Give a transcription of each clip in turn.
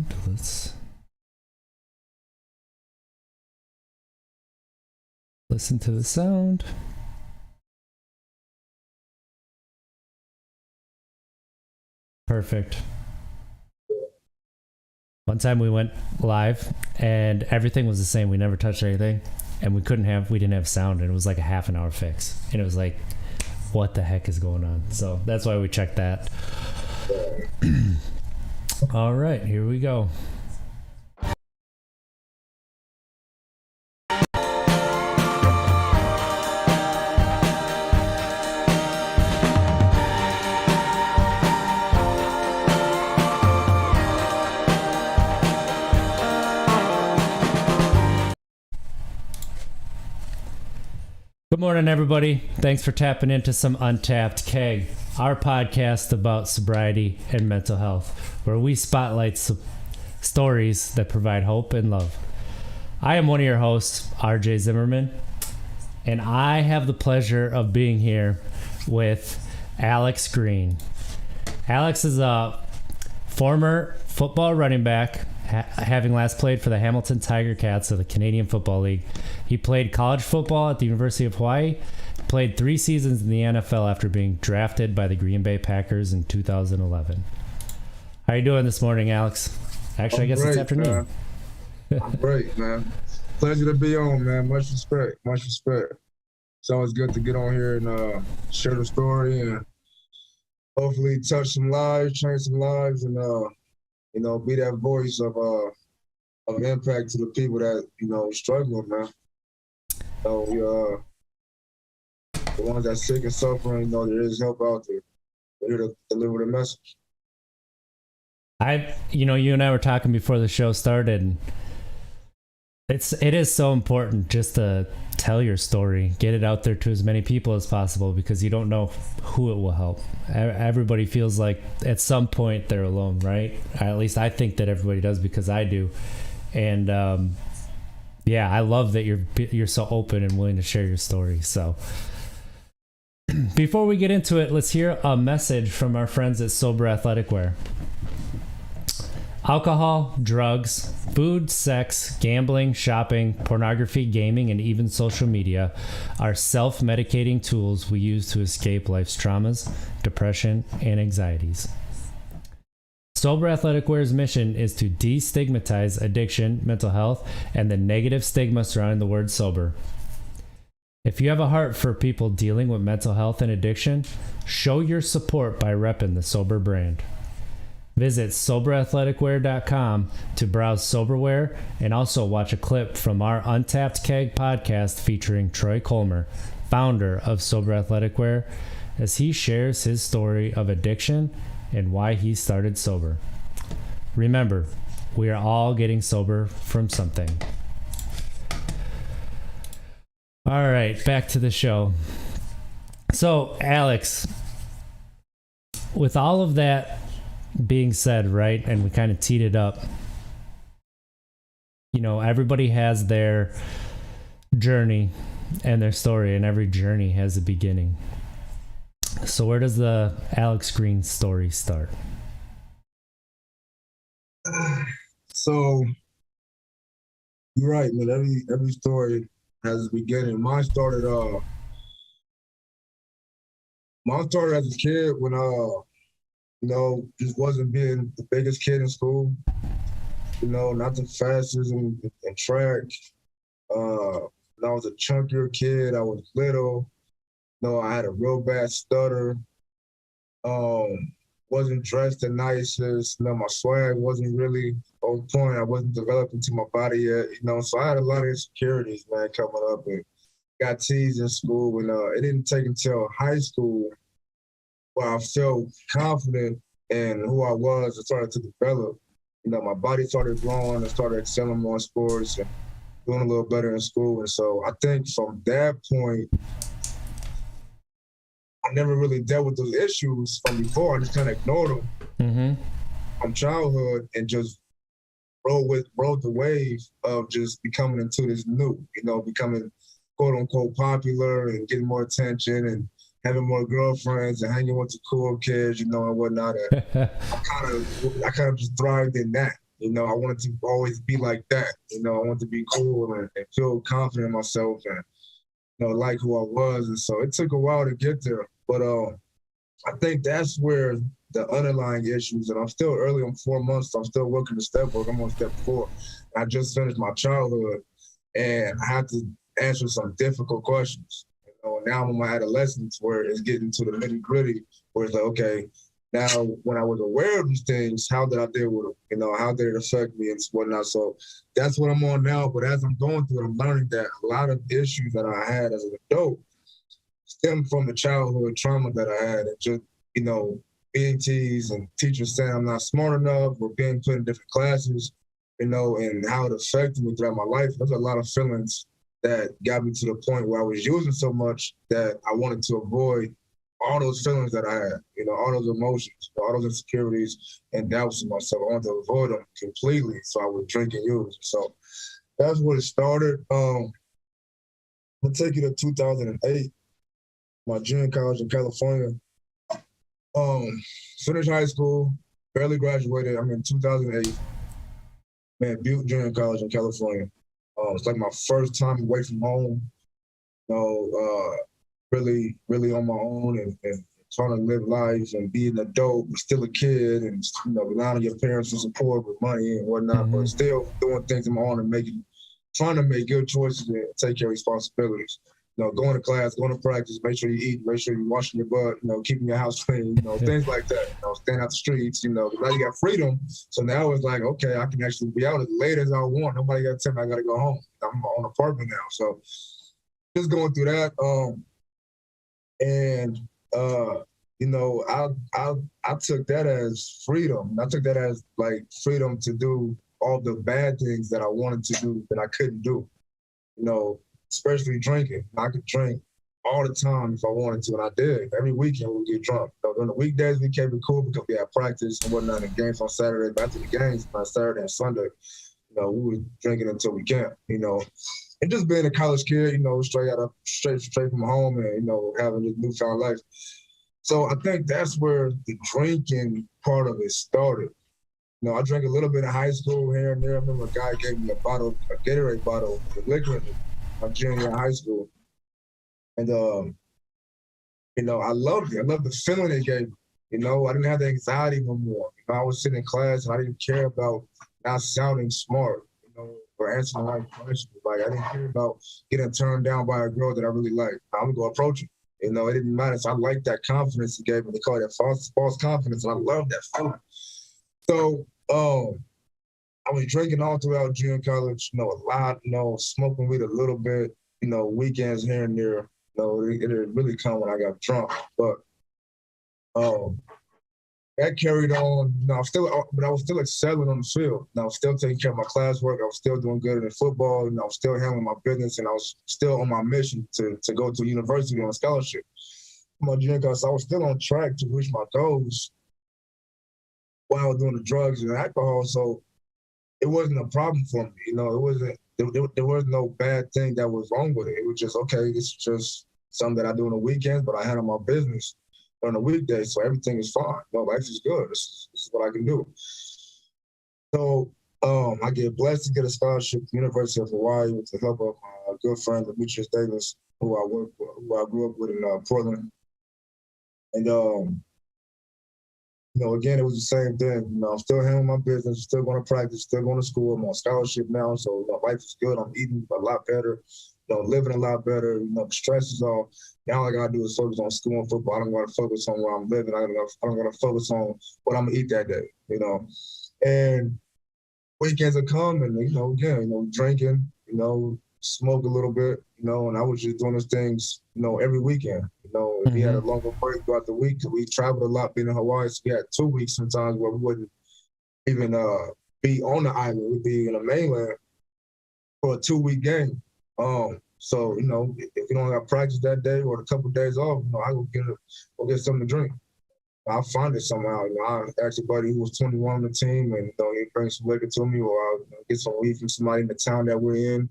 sound. Let's listen to the sound. Perfect. One time we went live and everything was the same. We never touched anything, and we didn't have sound, and it was like a half an hour fix. And it was like, what the heck is going on? So that's why we checked that. All right, here we go. Good morning, everybody. Thanks for tapping into some Untapped Keg, our podcast about sobriety and mental health, where we spotlight stories that provide hope and love. I am one of your hosts, RJ Zimmerman, and I have the pleasure of being here with Alex Green. Alex is a former football running back, having last played for the Hamilton Tiger Cats of the Canadian Football League. He played college football at the University of Hawaii, played 3 seasons in the NFL after being drafted by the Green Bay Packers in 2011. How are you doing this morning, Alex? Actually, I guess it's afternoon. I'm great, man. Pleasure to be on, man. Much respect. It's always good to get on here and share the story and hopefully touch some lives, change some lives, and be that voice of impact to the people that, struggling, man. So, the ones that sick and suffering, there is help out there. We're here to deliver the message. You and I were talking before the show started, and it is so important just to tell your story, get it out there to as many people as possible, because you don't know who it will help. Everybody feels like at some point they're alone, right? At least I think that everybody does, because I do. And I love that you're so open and willing to share your story. So before we get into it, let's hear a message from our friends at Sober Athletic Wear. Alcohol, drugs, food, sex, gambling, shopping, pornography, gaming, and even social media are self-medicating tools we use to escape life's traumas, depression, and anxieties. Sober Athletic Wear's mission is to destigmatize addiction, mental health, and the negative stigma surrounding the word sober. If you have a heart for people dealing with mental health and addiction, show your support by repping the Sober brand. Visit soberathleticwear.com to browse Soberwear and also watch a clip from our Untapped Keg podcast featuring Troy Colmer, founder of Sober Athletic Wear, as he shares his story of addiction and why he started sober. Remember, we are all getting sober from something. All right, back to the show. So, Alex, with all of that being said, right, and we kind of teed it up, everybody has their journey and their story, and every journey has a beginning. So where does the Alex Green story start? So you're right, man. Every story has a beginning. Mine started as a kid when just wasn't being the biggest kid in school. Not the fastest in track. I was a chunkier kid. I was little. I had a real bad stutter. Wasn't dressed the nicest. My swag wasn't really on point. I wasn't developed into my body yet. So I had a lot of insecurities, man, coming up, and got teased in school. And it didn't take until high school where I felt confident in who I was and started to develop. My body started growing. I started excelling more in sports and doing a little better in school. And so I think from that point, I never really dealt with those issues from before. I just kind of ignored them from childhood and just rode the wave of just becoming into this new, becoming quote unquote popular and getting more attention and having more girlfriends and hanging with the cool kids, and whatnot. I kind of just thrived in that, You know, I wanted to always be like that. You know, I wanted to be cool and feel confident in myself and, you know, like who I was. And so it took a while to get there. But I think that's where the underlying issues, and I'm still early, I'm 4 months, so I'm still working the step work. I'm on step 4. I just finished my childhood and I had to answer some difficult questions. You know, now I'm in my adolescence where it's getting to the nitty gritty, where it's like, okay, now when I was aware of these things, how did I deal with them? You know, how did it affect me and whatnot? So that's what I'm on now. But as I'm going through it, I'm learning that a lot of issues that I had as an adult stem from the childhood trauma that I had, and just, you know, being teased and teachers saying I'm not smart enough or being put in different classes, you know, and how it affected me throughout my life. There's a lot of feelings that got me to the point where I was using so much that I wanted to avoid all those feelings that I had, you know, all those emotions, all those insecurities and doubts in myself. I wanted to avoid them completely, so I would drink and use. So that's where it started. I'm gonna take you to 2008, my junior college in California. Finished high school, barely graduated. I'm in 2008. Man, Butte Junior College in California. It's like my first time away from home. You know, really on my own and trying to live life and be an adult, but still a kid, and, you know, relying on your parents for support with money and whatnot, but still doing things on my own and trying to make good choices and take care of responsibilities. You know, going to class, going to practice, make sure you eat, make sure you're washing your butt, you know, keeping your house clean, you know, things like that. You know, staying out the streets, you know. Now you got freedom, so now it's like, okay, I can actually be out as late as I want. Nobody got to tell me I got to go home. I'm in my own apartment now, so just going through that. You know, I took that as freedom. I took that as like freedom to do all the bad things that I wanted to do that I couldn't do. You know, especially drinking. I could drink all the time if I wanted to, and I did. Every weekend we would get drunk. So during the weekdays we kept it cool because we had practice and whatnot, and games on Saturday. But after the games on Saturday and Sunday, you know, we were drinking until we can't. You know, and just being a college kid, you know, straight from home, and, you know, having this newfound life. So I think that's where the drinking part of it started. You know, I drank a little bit in high school here and there. I remember a guy gave me a Gatorade bottle with liquor in it, my junior year in high school. And, you know, I loved it. I loved the feeling it gave me. You know, I didn't have the anxiety no more. You know, I was sitting in class and I didn't care about not sounding smart, you know, or answering the right questions. Like, I didn't care about getting turned down by a girl that I really liked. I'm gonna go approach her. You know, it didn't matter. So I liked that confidence he gave me. They call it that false confidence, and I love that feeling. So I was drinking all throughout junior college, you know, a lot, you know, smoking weed a little bit, you know, weekends here and there. You know, it didn't really come when I got drunk. But that carried on. You know, I was still excelling on the field. You know, I was still taking care of my classwork. I was still doing good in football. You know, I was still handling my business, and I was still on my mission to go to university on a scholarship. My junior college, so I was still on track to reach my goals while I was doing the drugs and alcohol. So it wasn't a problem for me. You know, it wasn't. There was no bad thing that was wrong with it. It was just, okay, this is just something that I do on the weekends, but I handle my business on the weekdays, so everything is fine. No, life is good. This is what I can do. So I get blessed to get a scholarship to the University of Hawaii with the help of my good friend Demetrius Davis, who I grew up with in Portland. And you know, again, it was the same thing. You know, I'm still handling my business, still going to practice, still going to school. I'm on scholarship now, so, you know, life is good. I'm eating a lot better, you know, living a lot better. You know, the stress is off. Now all I gotta do is focus on school and football. I don't gotta focus on where I'm living. I don't gotta focus on what I'm gonna eat that day, you know. And weekends are coming, you know, again, you know, drinking, you know, smoke a little bit, you know, and I was just doing those things, you know, every weekend. You know, if we had a longer break throughout the week, we traveled a lot being in Hawaii, so we had 2 weeks sometimes where we wouldn't even be on the island. We'd be in the mainland for a 2-week game. So, you know, if you don't have practice that day or a couple of days off, you know, I go get something to drink. I'll find it somehow. You know, I ask a buddy who was 21 on the team, and, you know, he brings some liquor to me, or I'll, you know, get some weed from somebody in the town that we're in.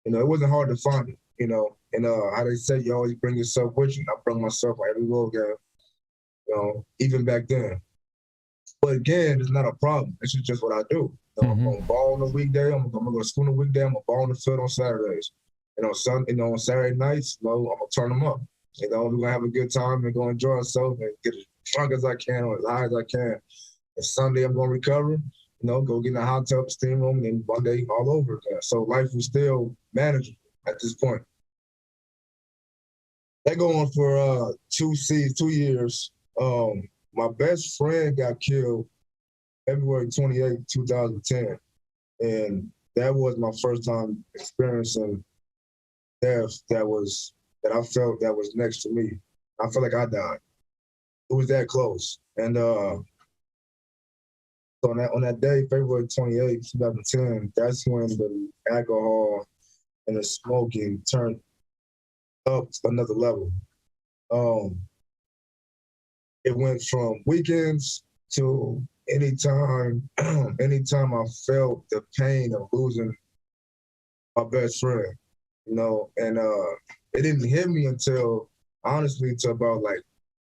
You know, it wasn't hard to find it, you know. And how they say, you always bring yourself with you. I bring myself like every road game, you know, even back then. But again, it's not a problem. It's just what I do. I'm going to ball on a weekday. I'm going to go to school on a weekday. I'm going to ball on the field on Saturdays. And on Saturday nights, I'm going to turn them up. We're going to have a good time and go enjoy ourselves and get as drunk as I can or as high as I can. And Sunday, I'm going to recover, go get in a hot tub, steam room, and Monday all over again. So life was still manageable at this point. That go on for 2 years. My best friend got killed February 28, 2010. And that was my first time experiencing death that I felt that was next to me. I felt like I died. It was that close. And so on that day, February 28, 2010, that's when the alcohol and the smoking turned up to another level. It went from weekends to anytime I felt the pain of losing my best friend, and it didn't hit me until about like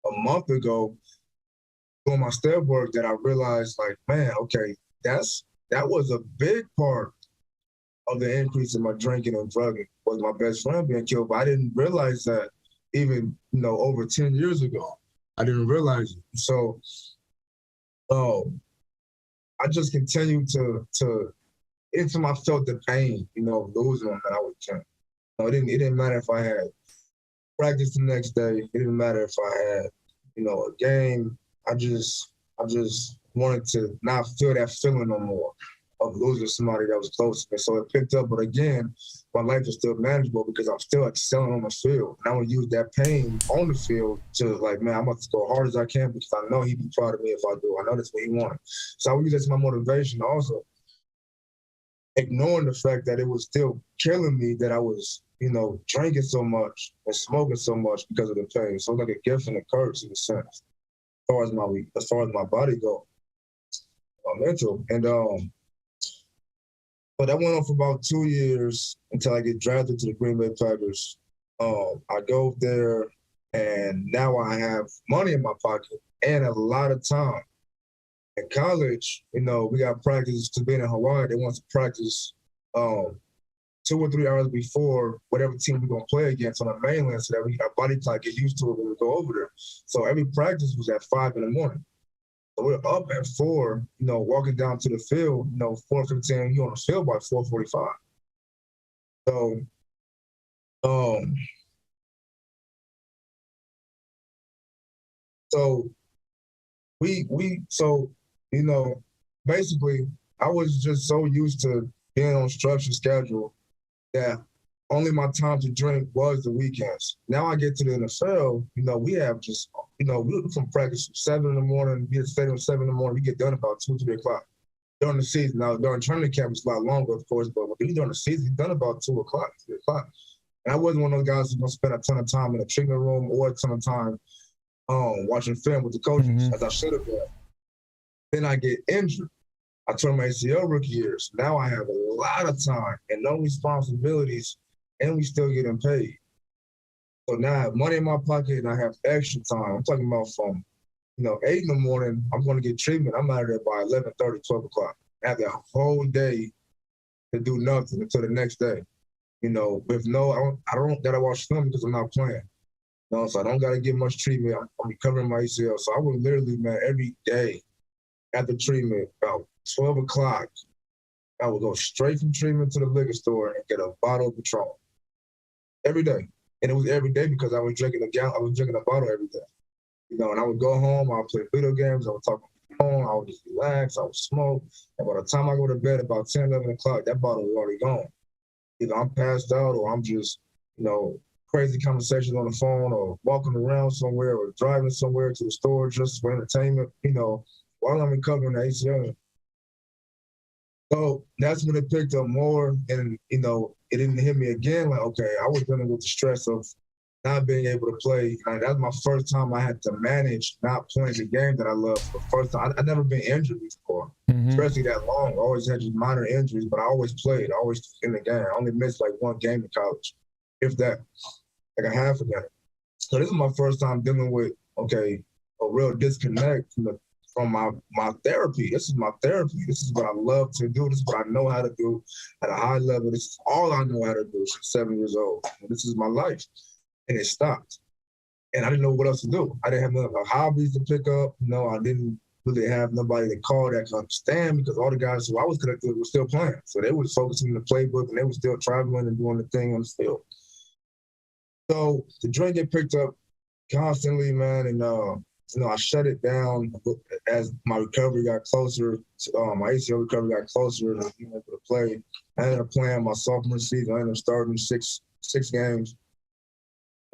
a month ago doing my step work that I realized, like, man, okay, that was a big part of the increase in my drinking and drugging was my best friend being killed. But I didn't realize that even, over 10 years ago. I didn't realize it. So I just continued to until I felt the pain, losing them that I would drink. It didn't matter if I had practice the next day. It didn't matter if I had, a game. I just wanted to not feel that feeling no more of losing somebody that was close to me. So it picked up, but again, my life is still manageable because I'm still excelling on the field. And I would use that pain on the field to like, man, I'm about to go hard as I can because I know he'd be proud of me if I do. I know that's what he wanted. So I would use that as my motivation also. Ignoring the fact that it was still killing me that I was, drinking so much and smoking so much because of the pain. So it's like a gift and a curse in a sense, as far as my body goes, my mental. And but that went on for about 2 years until I get drafted to the Green Bay Packers. I go there and now I have money in my pocket and a lot of time. In college, we got practice to being in Hawaii. They want to practice 2 or 3 hours before whatever team we're going to play against on the mainland so that our body clock get used to it when we go over there. So every practice was at 5 in the morning. So we're up at 4, walking down to the field, 4:15, you're on the field by 4:45. So basically I was just so used to being on structured schedule that only my time to drink was the weekends. Now I get to the NFL, we have just, we from practice from 7 in the morning, be at the stadium 7 in the morning, we get done about 2, 3 o'clock. During the season, now during training camp, it's a lot longer, of course, but during the season, it's done about 2 o'clock, 3 o'clock. And I wasn't one of those guys who's gonna spend a ton of time in the treatment room or a ton of time watching film with the coaches, as I should have been. Then I get injured. I tore my ACL rookie year, so now I have a lot of time and no responsibilities, and we still getting paid. So now I have money in my pocket and I have extra time. I'm talking about from, 8 in the morning, I'm going to get treatment. I'm out of there by 11:30, 12 o'clock. I have that whole day to do nothing until the next day. With I don't gotta watch film because I'm not playing. So I don't gotta get much treatment. I'm recovering my ACL. So I would literally, man, every day after treatment, about 12 o'clock, I would go straight from treatment to the liquor store and get a bottle of Patron. Every day. And it was every day because I was drinking a bottle every day. And I would go home, I would play video games, I would talk on the phone, I would just relax, I would smoke. And by the time I go to bed about 10, 11 o'clock, that bottle was already gone. Either I'm passed out or I'm just, crazy conversations on the phone or walking around somewhere or driving somewhere to the store just for entertainment, while I'm recovering the ACL. So that's when it picked up more and, it didn't hit me again. Like, okay, I was dealing with the stress of not being able to play. That was my first time I had to manage not playing the game that I love for the first time. I'd never been injured before, especially that long. I always had just minor injuries, but I always played, always in the game. I only missed like 1 game in college, if that, like a half of that. So this is my first time dealing with, okay, a real disconnect from my therapy. This is my therapy. This is what I love to do. This is what I know how to do at a high level. This is all I know how to do since 7 years old. This is my life. And it stopped. And I didn't know what else to do. I didn't have no hobbies to pick up. I didn't really have nobody to call that could understand, because all the guys who I was connected with were still playing. So they were focusing on the playbook, and they were still traveling and doing the thing on the field. So the drinking picked up constantly, man, and I shut it down as my recovery got closer. My ACL recovery got closer, and I being able to play. I ended up playing my sophomore season. I ended up starting six games.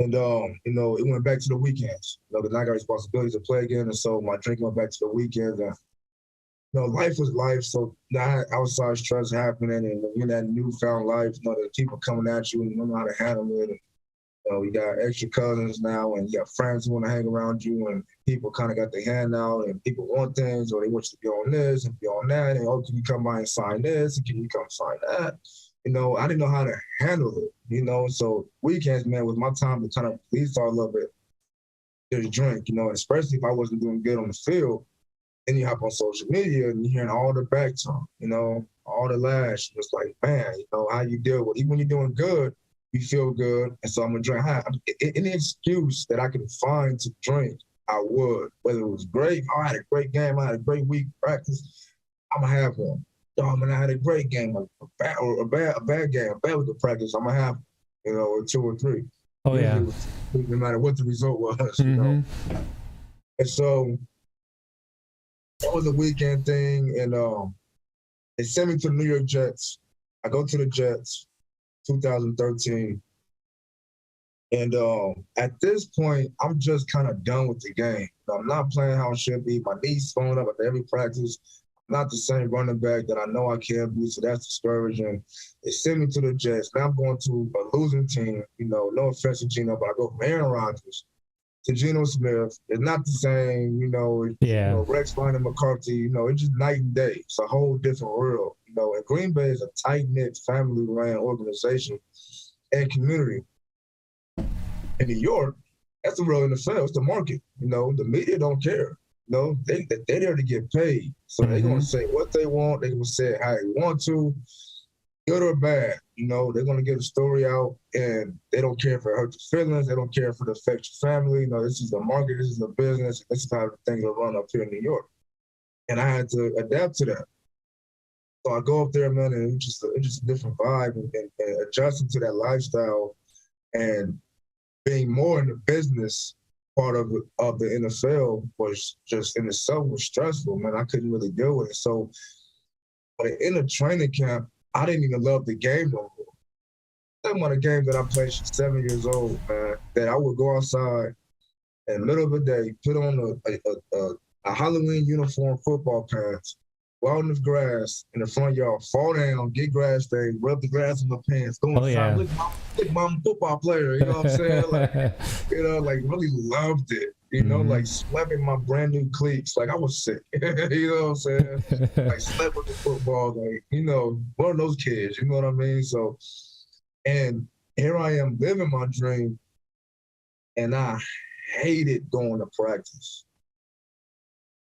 And, it went back to the weekends. Then I got responsibilities to play again. And so my drinking went back to the weekends. And, life was life. So I had outside stress happening. And in that newfound life, the people coming at you and you don't know how to handle it. And, you got extra cousins now, and you got friends who want to hang around you. And people kind of got their hand out, and people want things, or they want you to be on this and be on that. And, can you come by and sign this? And can you come sign that? I didn't know how to handle it, so weekends, man, was my time to kind of release all of it, just drink, especially if I wasn't doing good on the field. Then you hop on social media and you're hearing all the back talk, all the lash. It's like, man, how you deal with it. Even when you're doing good, you feel good. And so I'm going to drink. Any excuse that I could find to drink, I would. Whether it was great, I had a great game, I had a great week practice, I'm going to have one. I had a great game, a bad game, a bad week of practice, I'm going to have, or 2 or 3. Oh, yeah. No matter what the result was, And so that was a weekend thing, and they sent me to the New York Jets. I go to the Jets, 2013. And at this point, I'm just kind of done with the game. I'm not playing how I should be. My knees falling up at every practice. Not the same running back that I know I can be, so that's discouraging. They sent me to the Jets. Now I'm going to a losing team. No offense to Geno, but I go from Aaron Rodgers to Geno Smith. It's not the same, Rex Ryan and McCarthy, it's just night and day. It's a whole different world. And Green Bay is a tight-knit, family-ran organization and community. In New York, that's the real NFL. It's the market. The media don't care. They're there to get paid. So they're going to say what they want. They're going to say it how they want to, good or bad. They're going to get a story out, and they don't care if it hurts your feelings. They don't care if it affects your family. This is the market. This is the business. This is how things are run up here in New York. And I had to adapt to that. So I go up there, man, and it's just a different vibe, and adjusting to that lifestyle and being more in the business part of the NFL was just in itself was stressful, man. I couldn't really deal with it. So in the training camp, I didn't even love the game no more. Talking about a game that I played since 7 years old, man, that I would go outside in the middle of the day, put on a Halloween uniform, football pants, go out in the grass in the front yard, fall down, get grass stains, rub the grass in my pants, go inside, look, I'm a football player, you know what I'm saying? Like really loved it, like slapping my brand new cleats, like I was sick, you know what I'm saying? Like slept with the football, like, one of those kids, you know what I mean? So, and here I am living my dream, and I hated going to practice.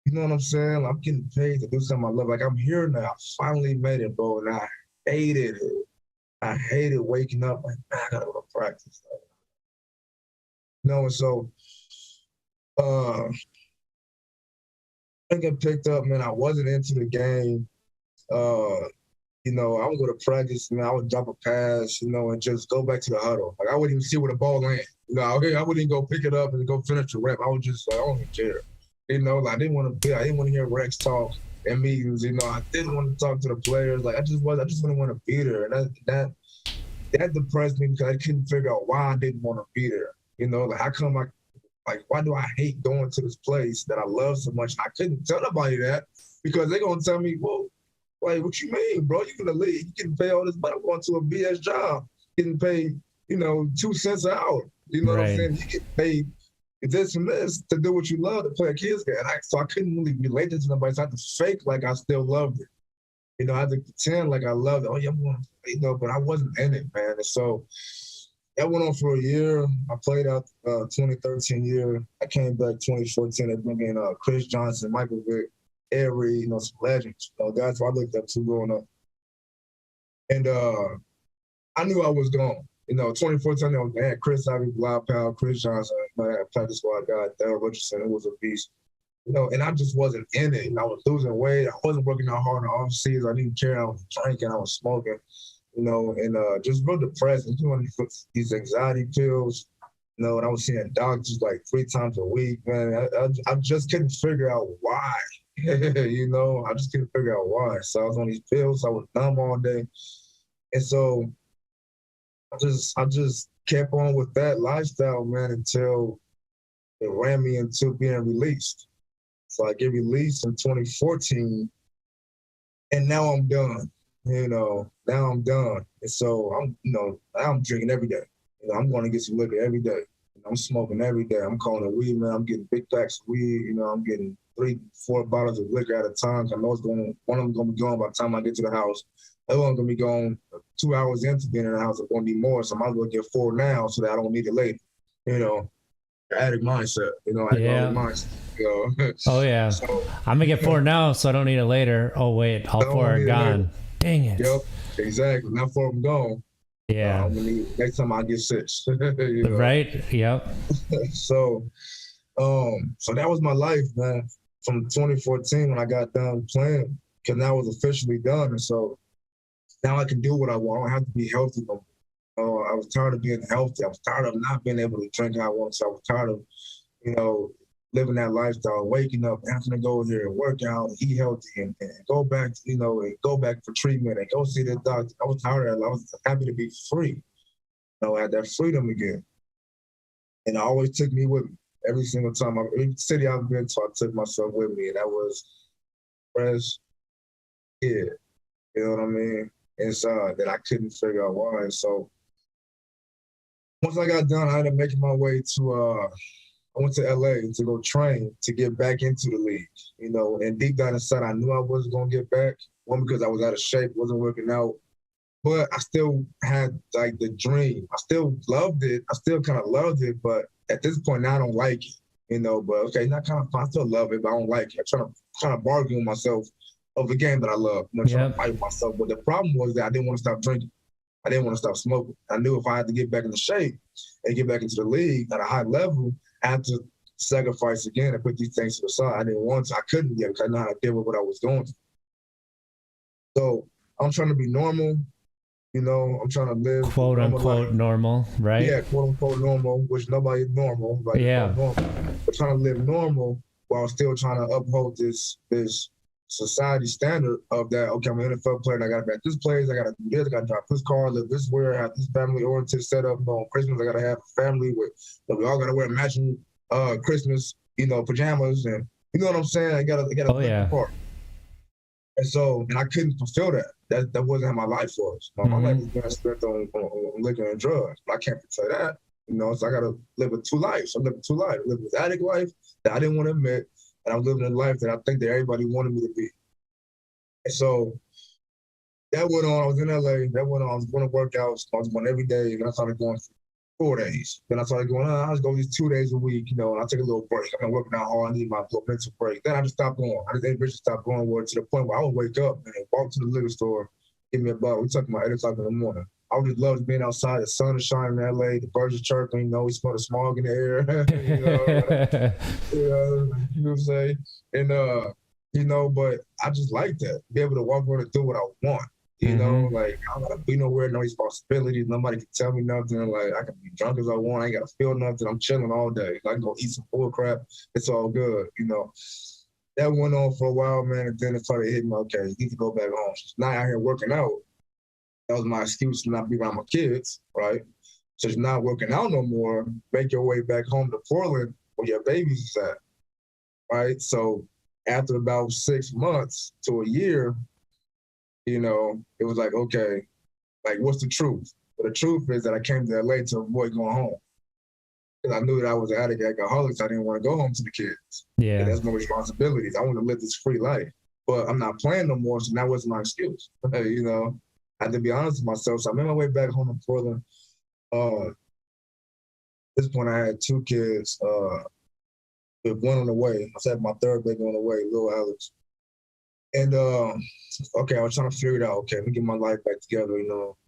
You know what I'm saying? I'm getting paid to do something I love. Like, I'm here now. I finally made it, bro, and I hated it. I hated waking up like, man, I gotta go to practice. And so I get picked up, man. I wasn't into the game. I would go to practice, man. I would drop a pass, and just go back to the huddle. Like, I wouldn't even see where the ball landed. I wouldn't even go pick it up and go finish the rep. I was just like, I don't even care. I didn't want to hear Rex talk in meetings. I didn't want to talk to the players. Like, I just didn't want to be there. And that depressed me because I couldn't figure out why I didn't want to be there. Like, how come why do I hate going to this place that I love so much? And I couldn't tell nobody that because they're gonna tell me, well, like, what you mean, bro? You're gonna leave. You getting paid all this, but I'm going to a BS job, getting paid, 2 cents an hour. You know what I'm saying? You get paid this and this to do what you love, to play a kid's game. So I couldn't really relate it to nobody. So I had to fake like I still loved it. I had to pretend like I loved it. Oh, yeah, I'm going, but I wasn't in it, man. And so that went on for a year. I played out 2013 year. I came back 2014. They brought in Chris Johnson, Michael Vick, Ed Reed, you know, some legends. You know, guys who I looked up to growing up. And I knew I was gone. You know, 2014, I had Chris Ivy, Blau Powell, Chris Johnson, I had practice squad guy, Darryl Richardson, it was a beast. You know, and I just wasn't in it. And I was losing weight. I wasn't working out hard in the off season. I didn't care. I was drinking. I was smoking. You know, and just real depressed. And doing these anxiety pills. You know, and I was seeing doctors like 3 times a week. Man, I just couldn't figure out why. You know, I just couldn't figure out why. So I was on these pills. I was numb all day, and so I just kept on with that lifestyle, man, until it ran me into being released. So I get released in 2014, and now I'm done. You know, now I'm done. And so now I'm drinking every day. You know, I'm going to get some liquor every day. You know, I'm smoking every day. I'm calling it weed, man. I'm getting big packs of weed. You know, I'm getting 3-4 bottles of liquor at a time. I know one of them going to be gone by the time I get to the house. The other one's going to be gone 2 hours into being in the house. I'm going to need more, so I might as well get 4 now so that I don't need it later. You know, addict mindset. You know, alcoholic mindset. You know? Oh yeah. So, I'm gonna get 4 now, so I don't need it later. Oh wait, all 4 are gone. Dang it. Yep, exactly. Now 4 of them gone. Yeah. I'm gonna need, next time I get 6. You know? Right. Yep. So that was my life, man. From 2014 when I got done playing, because now I was officially done, and so now I can do what I want. I don't have to be healthy no more. I was tired of being healthy. I was tired of not being able to drink how I wanted. So I was tired of, you know, living that lifestyle, waking up, having to go here and work out, eat healthy, and go back, you know, and go back for treatment and go see the doctor. I was tired of that. I was happy to be free. You know, I had that freedom again. And I always took me with me. Every single time, every city I've been to, I took myself with me. And that was fresh kid. You know what I mean? And so that I couldn't figure out why. And so once I got done, I ended up making my way to I went to LA to go train to get back into the league, you know, and deep down inside, I knew I wasn't going to get back. One, because I was out of shape, wasn't working out, but I still had like the dream. I still loved it. I still kind of loved it, but at this point now I don't like it, you know, but okay, not kind of, I still love it, but I don't like it. I'm trying to bargain with myself of the game that I love, you know, trying to fight with myself. But the problem was that I didn't want to stop drinking. I didn't want to stop smoking. I knew if I had to get back into shape and get back into the league at a high level, I had to sacrifice again and put these things to the side. I didn't want to. I couldn't yet because I know how to deal with what I was doing. So I'm trying to be normal. You know, I'm trying to live quote unquote normal, right? Yeah, quote unquote normal, which nobody's normal. Like, yeah. Normal. But trying to live normal while still trying to uphold this society standard of that, okay, I'm an NFL player and I got to be at this place, I got to do this, I got to drive this car, live this way, have this family-oriented setup. On Christmas, I got to have a family with, you know, we all got to wear matching Christmas, you know, pajamas, and you know what I'm saying? I got to apart. And so, and I couldn't fulfill that. That wasn't how my life was. My life was being spent on liquor and drugs. But I can't fulfill that, you know, so I got to live with 2 lives. I'm living 2 lives. I live this addict life that I didn't want to admit, and I'm living a life that I think that everybody wanted me to be. And so that went on. I was in LA. That went on. I was going to workouts. I was going every day. And I started going 4 days. Then I started going, I was going these 2 days a week, you know, and I take a little break. I've been working out hard. I need my little mental break. Then I just stopped going. I just stopped going to the point where I would wake up and walk to the liquor store, give me a bottle. We talking about 8 o'clock in the morning. I would just love being outside. The sun is shining in LA. The birds are chirping. You know, we smell the smog in the air. You know what I'm saying? And, you know, but I just like that. Be able to walk around and do what I want. You know, like, I don't got to be nowhere, no responsibilities. Nobody can tell me nothing. Like, I can be drunk as I want. I ain't got to feel nothing. I'm chilling all day. I can go eat some bull crap. It's all good, you know. That went on for a while, man, and then it started hitting me, okay, you need to go back home. So now out here working out. That was my excuse to not be around my kids, right? So you're not working out no more. Make your way back home to Portland where your babies is at, right? So after about 6 months to a year, you know, it was like, okay, like, what's the truth? But the truth is that I came to LA to avoid going home. Because I knew that I was an addict alcoholic, so I didn't want to go home to the kids. Yeah. And that's no responsibilities. I want to live this free life. But I'm not playing no more, so that wasn't my excuse. You know, I had to be honest with myself. So I made my way back home to Portland. this point, I had 2 kids, with one on the way. I said my 3rd baby on the way, little Alex. And okay, I was trying to figure it out. Okay, let me get my life back together,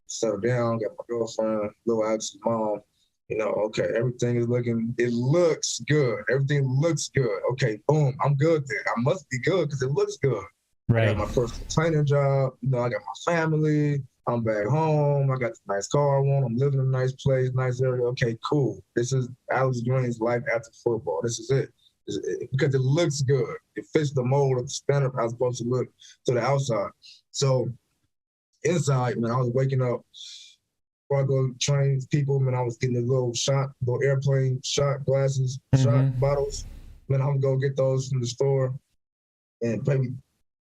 settle down, got my girlfriend, little Alex's mom. Okay, everything is it looks good. Everything looks good. Okay, boom, I'm good there. I must be good because it looks good. Right. I got my personal training job. I got my family. I'm back home. I got the nice car I want. I'm living in a nice place, nice area. Okay, cool. This is Alex Green's life after football. This is it. Because it looks good. It fits the mold of the standard I was supposed to look to the outside. So inside, man, I was waking up before I go train people, man, I was getting the little airplane shot glasses, shot bottles. Man, I'm gonna go get those from the store and maybe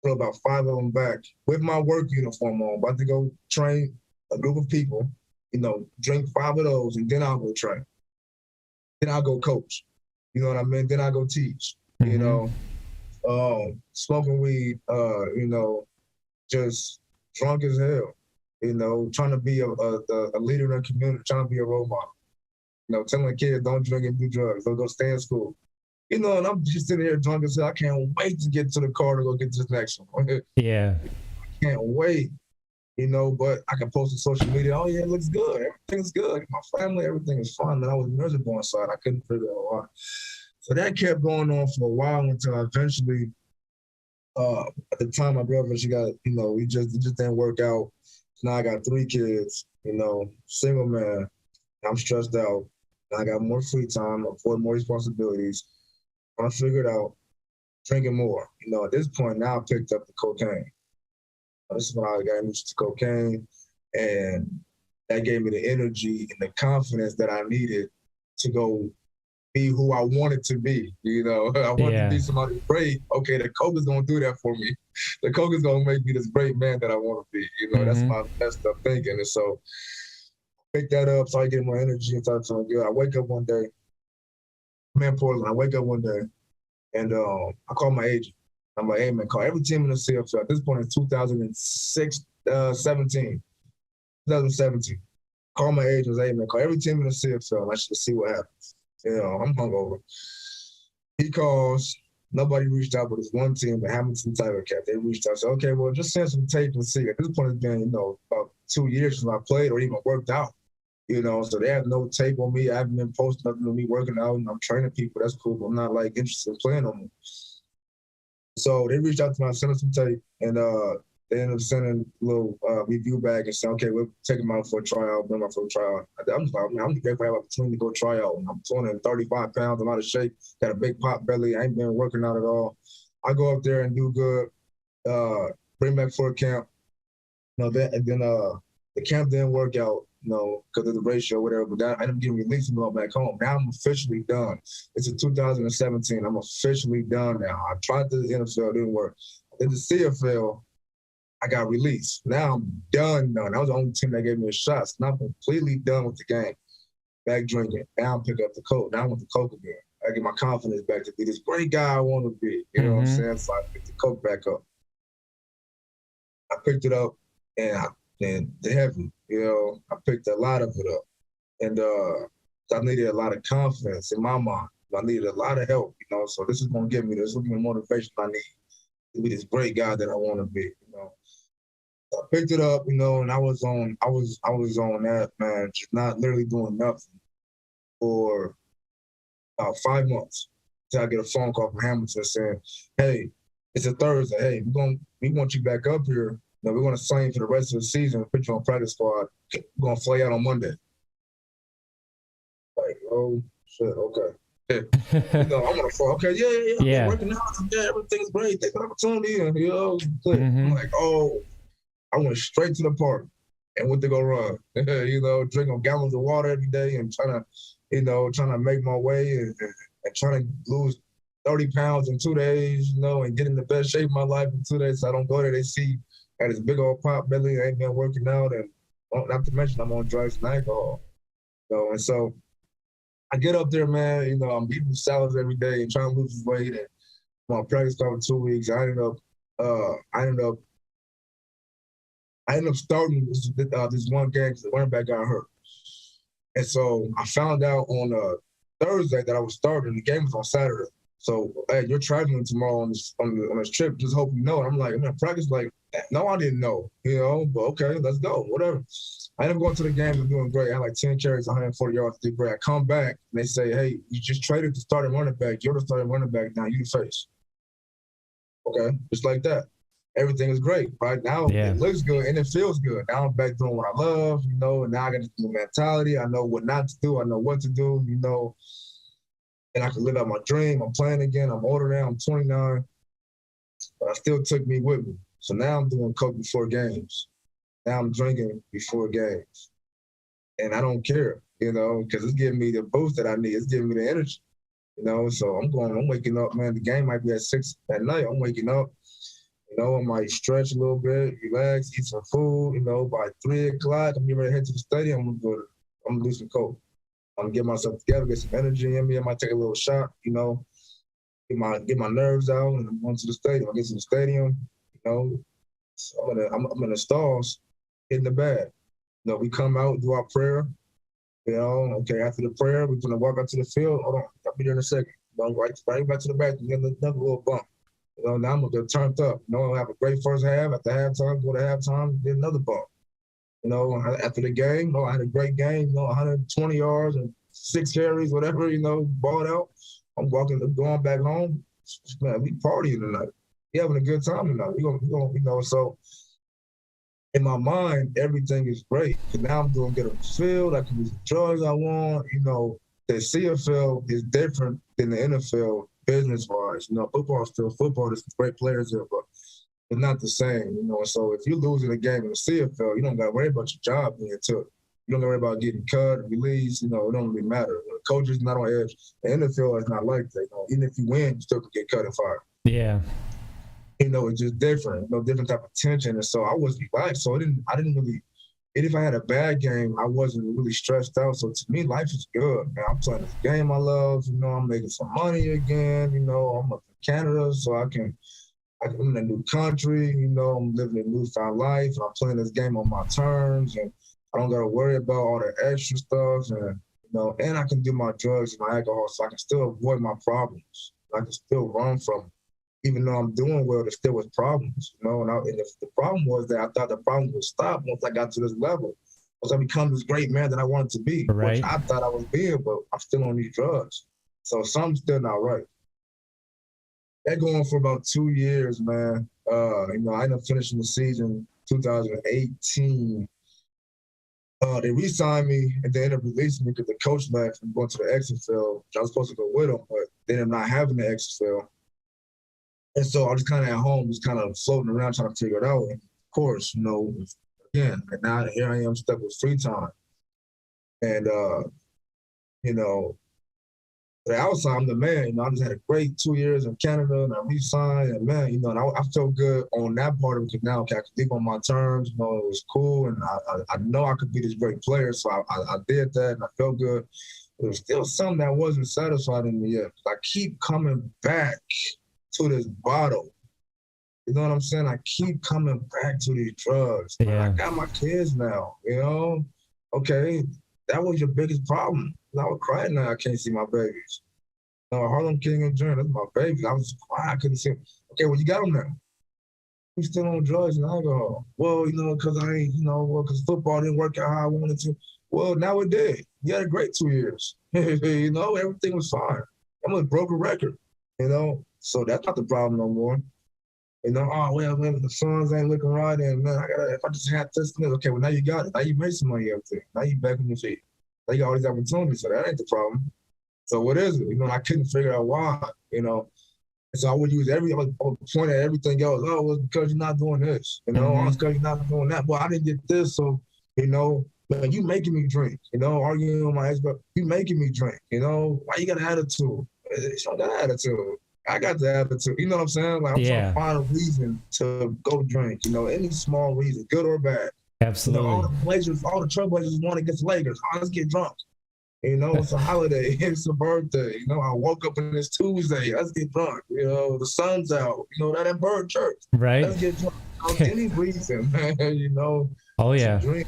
throw about 5 of them back with my work uniform on, about to go train a group of people, drink 5 of those, and then I'll go train. Then I'll go coach. You know what I mean? Then I go teach, smoking weed, just drunk as hell, trying to be a leader in the community, trying to be a role model, telling kids don't drink and do drugs, don't go stay in school. And I'm just sitting here drunk as hell. I can't wait to get to the car to go get this next one. Yeah. I can't wait, but I can post on social media, oh yeah, it looks good. Everything's good. My family, everything is fine. And I was miserable inside. I couldn't figure out why. So that kept going on for a while until I eventually, at the time my girlfriend, she got, it just didn't work out. Now I got 3 kids, single man. I'm stressed out. Now I got more free time, afford more responsibilities. I figured out drinking more. At this point now I picked up the cocaine. This is when I got introduced to cocaine, and that gave me the energy and the confidence that I needed to go be who I wanted to be. I wanted to be somebody great. Okay, the coke is gonna do that for me. The coke is gonna make me this great man that I want to be. That's my messed up thinking. And so I picked that up, started getting more energy and started feeling good. I wake up one day, I'm in Portland. I wake up one day and I call my agent. I'm like, hey man, call every team in the CFL. At this point in 2017. Call my agent, hey man, call every team in the CFL. I should see what happens. I'm hungover. He calls. Nobody reached out, but there's one team, the Hamilton Tiger Cat. They reached out. I said, okay, well, just send some tape and see. At this point, it's been, about 2 years since I played or even worked out. So they have no tape on me. I haven't been posting nothing on me working out, and I'm training people. That's cool, but I'm not interested in playing on me. So they reached out to me, sent some tape, and they ended up sending a little review back and saying, okay, we'll take him out for a tryout, bring him out for a tryout. I'm just like, man, I'm grateful to have an opportunity to go try out. I'm 235 pounds, I'm out of shape, got a big pop belly, I ain't been working out at all. I go up there and do good, bring back for a camp. And then the camp didn't work out, because of the ratio or whatever, but I ended up getting released and going back home. Now I'm officially done. It's in 2017. I'm officially done now. I tried the NFL, it didn't work. Then the CFL, I got released. Now I'm done. That was the only team that gave me a shot. So now I'm completely done with the game. Back drinking. Now I'm picking up the coke. Now I want the coke again. I get my confidence back to be this great guy I want to be. You know what I'm saying? So I picked the coke back up. I picked it up and the heavy. I picked a lot of it up. And I needed a lot of confidence in my mind. I needed a lot of help, so this is going to give me this. This will give me motivation I need to be this great guy that I want to be, I picked it up, and I was on that, man, just not literally doing nothing for about 5 months until I get a phone call from Hamilton saying, hey, it's a Thursday. Hey, we want you back up here. We're going to sign you for the rest of the season, put you on practice squad. We're going to fly out on Monday. Like, oh, shit, okay. I'm on the phone. Okay, yeah. I'm working out. Yeah, everything's great. Take the opportunity. And, I'm like, oh, I went straight to the park and went to go run. Drinking gallons of water every day and trying to make my way and trying to lose 30 pounds in 2 days, and get in the best shape of my life in 2 days. So I don't go there. They see I got this big old pop belly. I ain't been working out, and not to mention I'm on drugs and alcohol. And so I get up there, man. I'm eating salads every day and trying to lose weight. And I'm on practice for 2 weeks. I ended up starting this one game because the running back got hurt. And so I found out on Thursday that I was starting. The game was on Saturday. So, hey, you're traveling tomorrow on this trip. Just hope you know. And I'm like, I'm gonna practice. Like, no, I didn't know. But okay, let's go. Whatever. I ended up going to the game and doing great. I had like 10 carries, 140 yards. Did great. I come back and they say, hey, you just traded the starting running back. You're the starting running back now. You the face. Okay, just like that. Everything is great. Right now, It looks good and it feels good. Now I'm back doing what I love, and now I got this new mentality. I know what not to do. I know what to do, and I can live out my dream. I'm playing again. I'm older now. I'm 29, but I still took me with me. So now I'm doing coke before games. Now I'm drinking before games, and I don't care, because it's giving me the boost that I need. It's giving me the energy, So I'm waking up, man. The game might be at 6 at night. I'm waking up. I might stretch a little bit, relax, eat some food. By 3 o'clock, I'm getting ready to head to the stadium. I'm gonna do some coke. I'm gonna get myself together, get some energy in me. I might take a little shot, get my nerves out, and I'm going to the stadium. I get to the stadium, So I'm in the stalls, hitting the bag. We come out, do our prayer. Okay, after the prayer, we're gonna walk out to the field. Hold on, I'll be there in a second. Right back to the back, get another little bump. Now I'm gonna get turned up. Have a great first half. After halftime, go to halftime, get another bump. After the game, I had a great game. 120 yards and 6 carries, whatever. Balled out. I'm going back home. Man, we partying tonight. We having a good time tonight. We gonna. So in my mind, everything is great. Cause now I'm doing good on the field. I can use the drugs I want. The CFL is different than the NFL. Business-wise, football is still football. There's great players there, but it's not the same, So if you're losing a game in the CFL, you don't got to worry about your job being took. You don't got to worry about getting cut, released. It don't really matter. The coach is not on edge. The NFL is not like that. Even if you win, you still can get cut and fired. Yeah. It's just different. Different type of tension, and so I was relaxed. So I didn't really. And if I had a bad game, I wasn't really stressed out. So to me, life is good, man. I'm playing this game I love. I'm making some money again. I'm up in Canada, so I'm in a new country. I'm living a newfound life. And I'm playing this game on my terms, and I don't got to worry about all the extra stuff. And and I can do my drugs and my alcohol, so I can still avoid my problems. I can still run from them. Even though I'm doing well, there still was problems, And the problem was that I thought the problem would stop once I got to this level. Once I become this great man that I wanted to be, right. Which I thought I was being, but I'm still on these drugs. So something's still not right. That going on for about 2 years, man. I ended up finishing the season 2018. They re-signed me and they ended up releasing me because the coach left and going to the XFL. I was supposed to go with him, but they ended up not having the XFL. And so I was kind of at home, just kind of floating around trying to figure it out. And of course, again, and now here I am stuck with free time. And, the outside, I'm the man. I just had a great 2 years in Canada and I re-signed. And man, and I felt good on that part of it because now I could live on my terms. It was cool. And I know I could be this great player. So I did that and I felt good. There was still something that wasn't satisfied in me yet. I keep coming back to this bottle. You know what I'm saying? I keep coming back to these drugs. Yeah. I got my kids now, Okay, that was your biggest problem. I was crying now I can't see my babies. Harlem King and Jern, that's my babies. I was crying, I couldn't see them. Okay, well, you got them now. You still on drugs and alcohol. Well, because I ain't, because football didn't work out how I wanted to. Well, now it did. You had a great 2 years. Everything was fine. I'm a broken record, So that's not the problem no more. Man, the funds ain't looking right, and man, if I just had this, okay, well now you got it. Now you made some money up there. Now you back on your feet. Now you got all these opportunities, so that ain't the problem. So what is it? I couldn't figure out why. And so I would use I would point at everything else. Oh, well, it's because you're not doing this. Oh, it's because you're not doing that. Well, I didn't get this, so man, you making me drink. Arguing with my ex, but you making me drink. Why you got an attitude? It's not that attitude. I got the attitude. You know what I'm saying? I'm trying to find a reason to go drink. Any small reason, good or bad. Absolutely. All the Trailblazers won against the Lakers. Oh, let's get drunk. It's a holiday. It's a birthday. I woke up and it's Tuesday. Let's get drunk. The sun's out. That bird church. Right. Let's get drunk. Any reason, man. Oh yeah. Drink.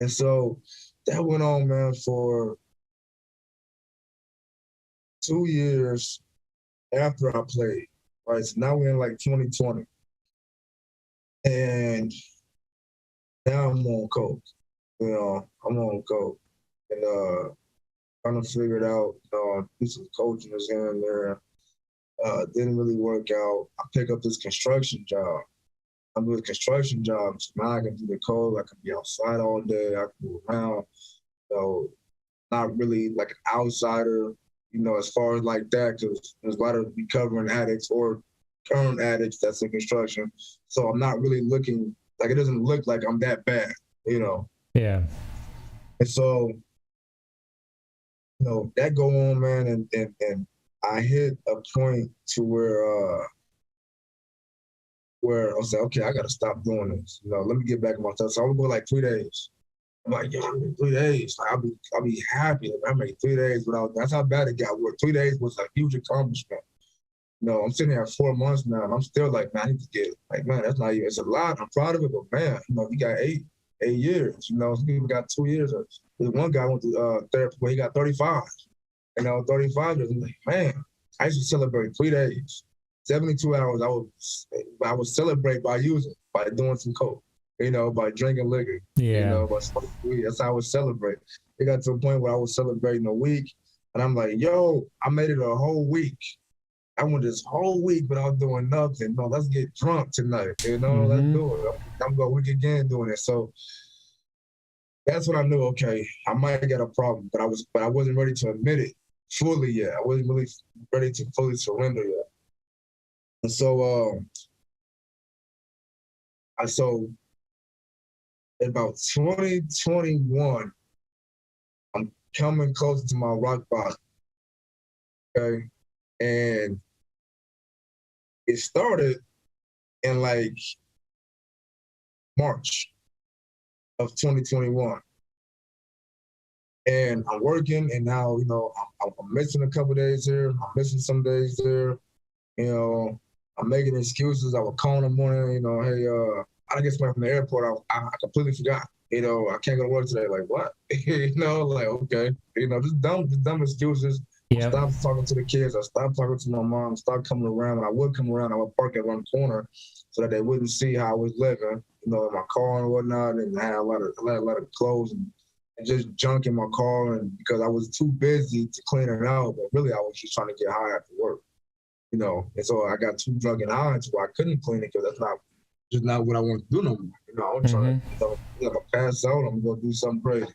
And so that went on, man, for 2 years after I played, right? So now we're in like 2020. And now I'm on coke. I'm on coke. And trying to figure it out, do some coaching here and there. Didn't really work out. I pick up this construction job. I'm doing construction jobs. Now I can do the code. I can be outside all day. I can move around. Not really like an outsider, as far as like that, because there's a lot of recovering addicts or current addicts that's in construction. So I'm not really looking, like, it doesn't look like I'm that bad, Yeah. And so, that go on, man, and I hit a point to where I was like, okay, I gotta stop doing this. Let me get back in my stuff. So I would go like 3 days. I'm like, yeah, 3 days. Like, I'll be happy. Like, I made 3 days without. That's how bad it got. Where 3 days was a huge accomplishment. I'm sitting here 4 months now, and I'm still like, man, I need to get it. Like, man, that's not even. It's a lot. I'm proud of it, but man, you got eight years. Some people got 2 years. There's one guy went to therapy where he got 35. 35 years. I'm like, man, I used to celebrate 3 days, 72 hours. I would celebrate by doing some coke. By drinking liquor, by smoking weed. That's how I would celebrate. It got to a point where I was celebrating a week, and I'm like, yo, I made it a whole week. I went this whole week without doing nothing. No, let's get drunk tonight. Let's do it. I'm going week again doing it. So that's when I knew, okay, I might get a problem, but I wasn't ready to admit it fully yet. I wasn't really ready to fully surrender yet. And so, in about 2021, I'm coming closer to my rock bottom, okay? And it started in like March of 2021. And I'm working, and now, I'm missing a couple days here. I'm missing some days there. I'm making excuses. I would call in the morning, hey, I just went from the airport. I completely forgot. I can't go to work today. Like, what? Like, okay. Just dumb excuses. Yep. I stopped talking to the kids. I stopped talking to my mom. Stopped coming around. When I would come around, I would park around the corner so that they wouldn't see how I was living, in my car and whatnot. And I had a lot of clothes and just junk in my car. And because I was too busy to clean it out, but really I was just trying to get high after work. And so I got too drunk and high so I couldn't clean it because that's just not what I want to do no more. I'm trying to, if I pass out, I'm going to do something crazy.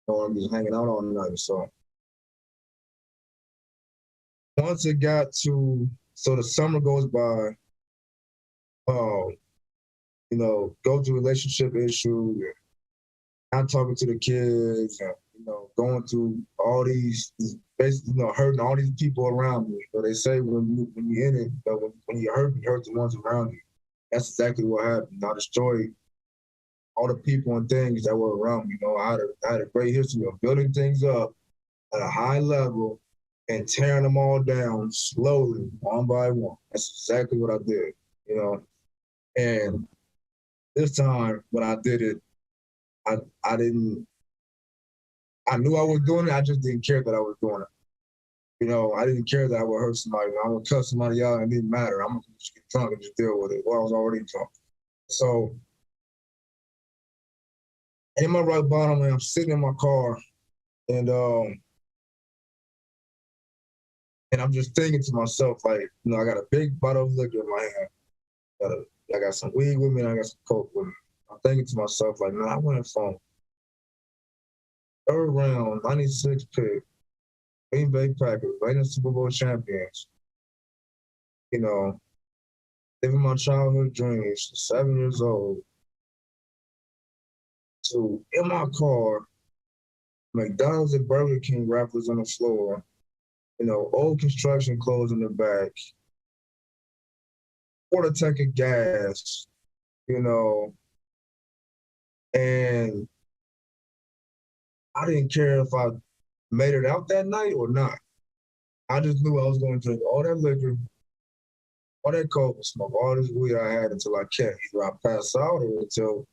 I'm just hanging out all night. So once it got to, so the summer goes by, go through relationship issue, not talking to the kids, and, going through all these basically, hurting all these people around me. They say when you're in it, when you hurt the ones around you. That's exactly what happened. I destroyed all the people and things that were around me. I had a great history of building things up at a high level and tearing them all down slowly, one by one. That's exactly what I did, And this time, when I did it, I knew I was doing it. I just didn't care that I was doing it. I didn't care that I would hurt somebody. I would cut somebody out, and it didn't matter. I'm going to just get drunk and just deal with it. Well, I was already drunk. So, in my rock bottom, I'm sitting in my car, and I'm just thinking to myself, like, I got a big bottle of liquor in my hand. I got some weed with me, and I got some coke with me. I'm thinking to myself, like, man, I went from third round, 96 pick, Green Bay Packers, reigning Super Bowl champions, living my childhood dreams, 7 years old, to in my car, McDonald's and Burger King wrappers on the floor, old construction clothes in the back, quarter tank of gas, and I didn't care if I made it out that night or not. I just knew I was going to drink all that liquor, all that coke, smoke all this weed I had until I can't. Either I pass out or until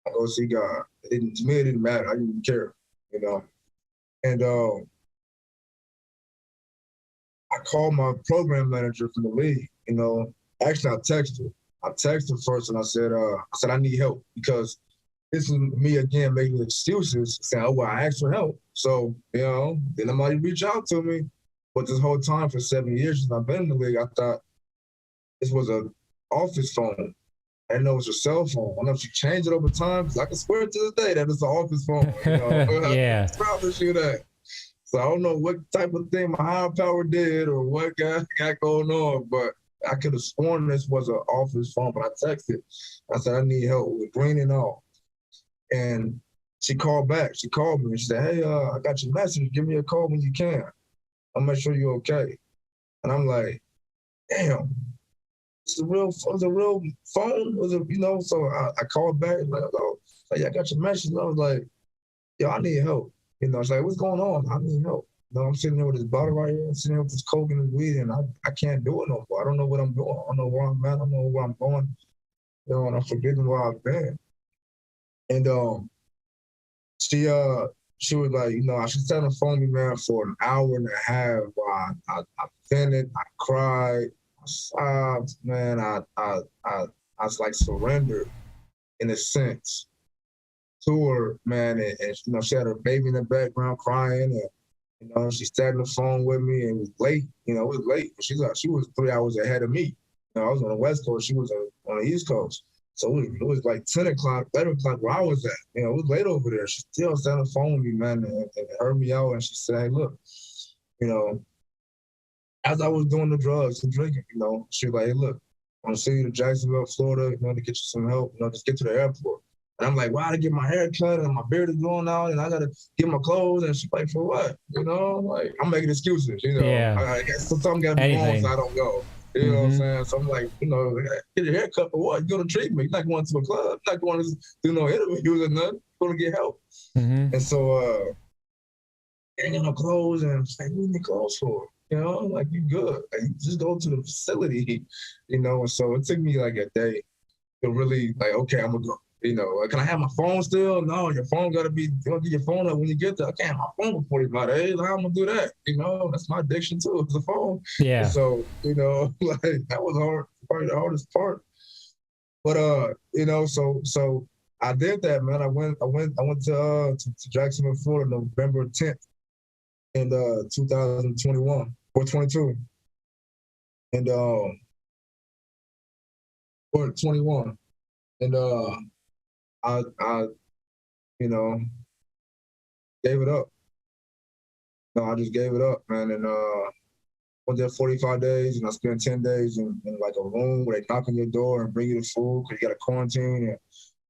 I go see God. To me, it didn't matter. I didn't care. you know. And I called my program manager from the league, you know. Actually, I texted her. I texted her first and I said, I need help because this is me again making excuses, saying, oh, well, I asked for help. So, you know, then nobody reach out to me. But this whole time for 7 years since I've been in the league, I thought this was an office phone. I didn't know it was a cell phone. I don't know if she changed it over time, because I can swear to this day that it's an office phone. You know? Yeah. I promise you that. So I don't know what type of thing my higher power did or what got going on, but I could have sworn this was an office phone. But I texted. I said, I need help with green and all. And she called back. She called me and she said, hey, I got your message. Give me a call when you can. I'll make sure you're okay. And I'm like, damn, it's a real phone? Was it, you know? So I called back and like, oh, yeah, I got your message. And I was like, yo, I need help. You know, it's like, what's going on? I need help. You know, I'm sitting there with this bottle right here. I'm sitting there with this coke and this weed, and I can't do it no more. I don't know what I'm doing. I don't know where I'm at. I don't know where I'm going. You know, and I'm forgetting where I've been. And she was like, you know, I should sat on the phone with me, man, for an hour and a half while I vented, I cried, I sobbed, man, I was like surrendered in a sense to her, man, and you know, she had her baby in the background crying, and you know, she sat on the phone with me, and it was late, you know, it was late. She was 3 hours ahead of me. You know, I was on the West Coast, she was on the East Coast. So it was like 10 o'clock, 11 o'clock where I was at. You know, it was late over there. She still sat on the phone with me, man, and heard me out. And she said, hey, look, you know, as I was doing the drugs and drinking, you know, she was like, hey, look, I want to send you to Jacksonville, Florida, you know, to get you some help, you know, just get to the airport. And I'm like, wow, I gotta get my hair cut and my beard is going out and I gotta get my clothes. And she's like, for what? You know, like, I'm making excuses, you know. Yeah. Something gotta be wrong so I don't go. You know what I'm saying? So I'm like, you know, get your hair cut for what? You go to treatment. You're not going to a club. You're not going to do no interviews or nothing. You're going to get help. And so, I ain't got no clothes. And I'm like, what do you need clothes for? You know, like, you good. Like, just go to the facility, you know. And so it took me like a day to really, like, okay, I'm going to go. You know, can I have my phone still? No, your phone got to be, you got to get your phone up when you get there. I can't have my phone for 45 days. How am I going to do that? You know, that's my addiction too, it's the phone. Yeah. And so, you know, like that was hard, probably the hardest part. But, you know, so I did that, man. I went to Jacksonville, Florida, November 10th in 2021 or 22. And, or 21. And, I, you know, gave it up. No, I just gave it up, man. And went there 45 days, and I spent 10 days in like a room where they knock on your door and bring you the food because you got to quarantine and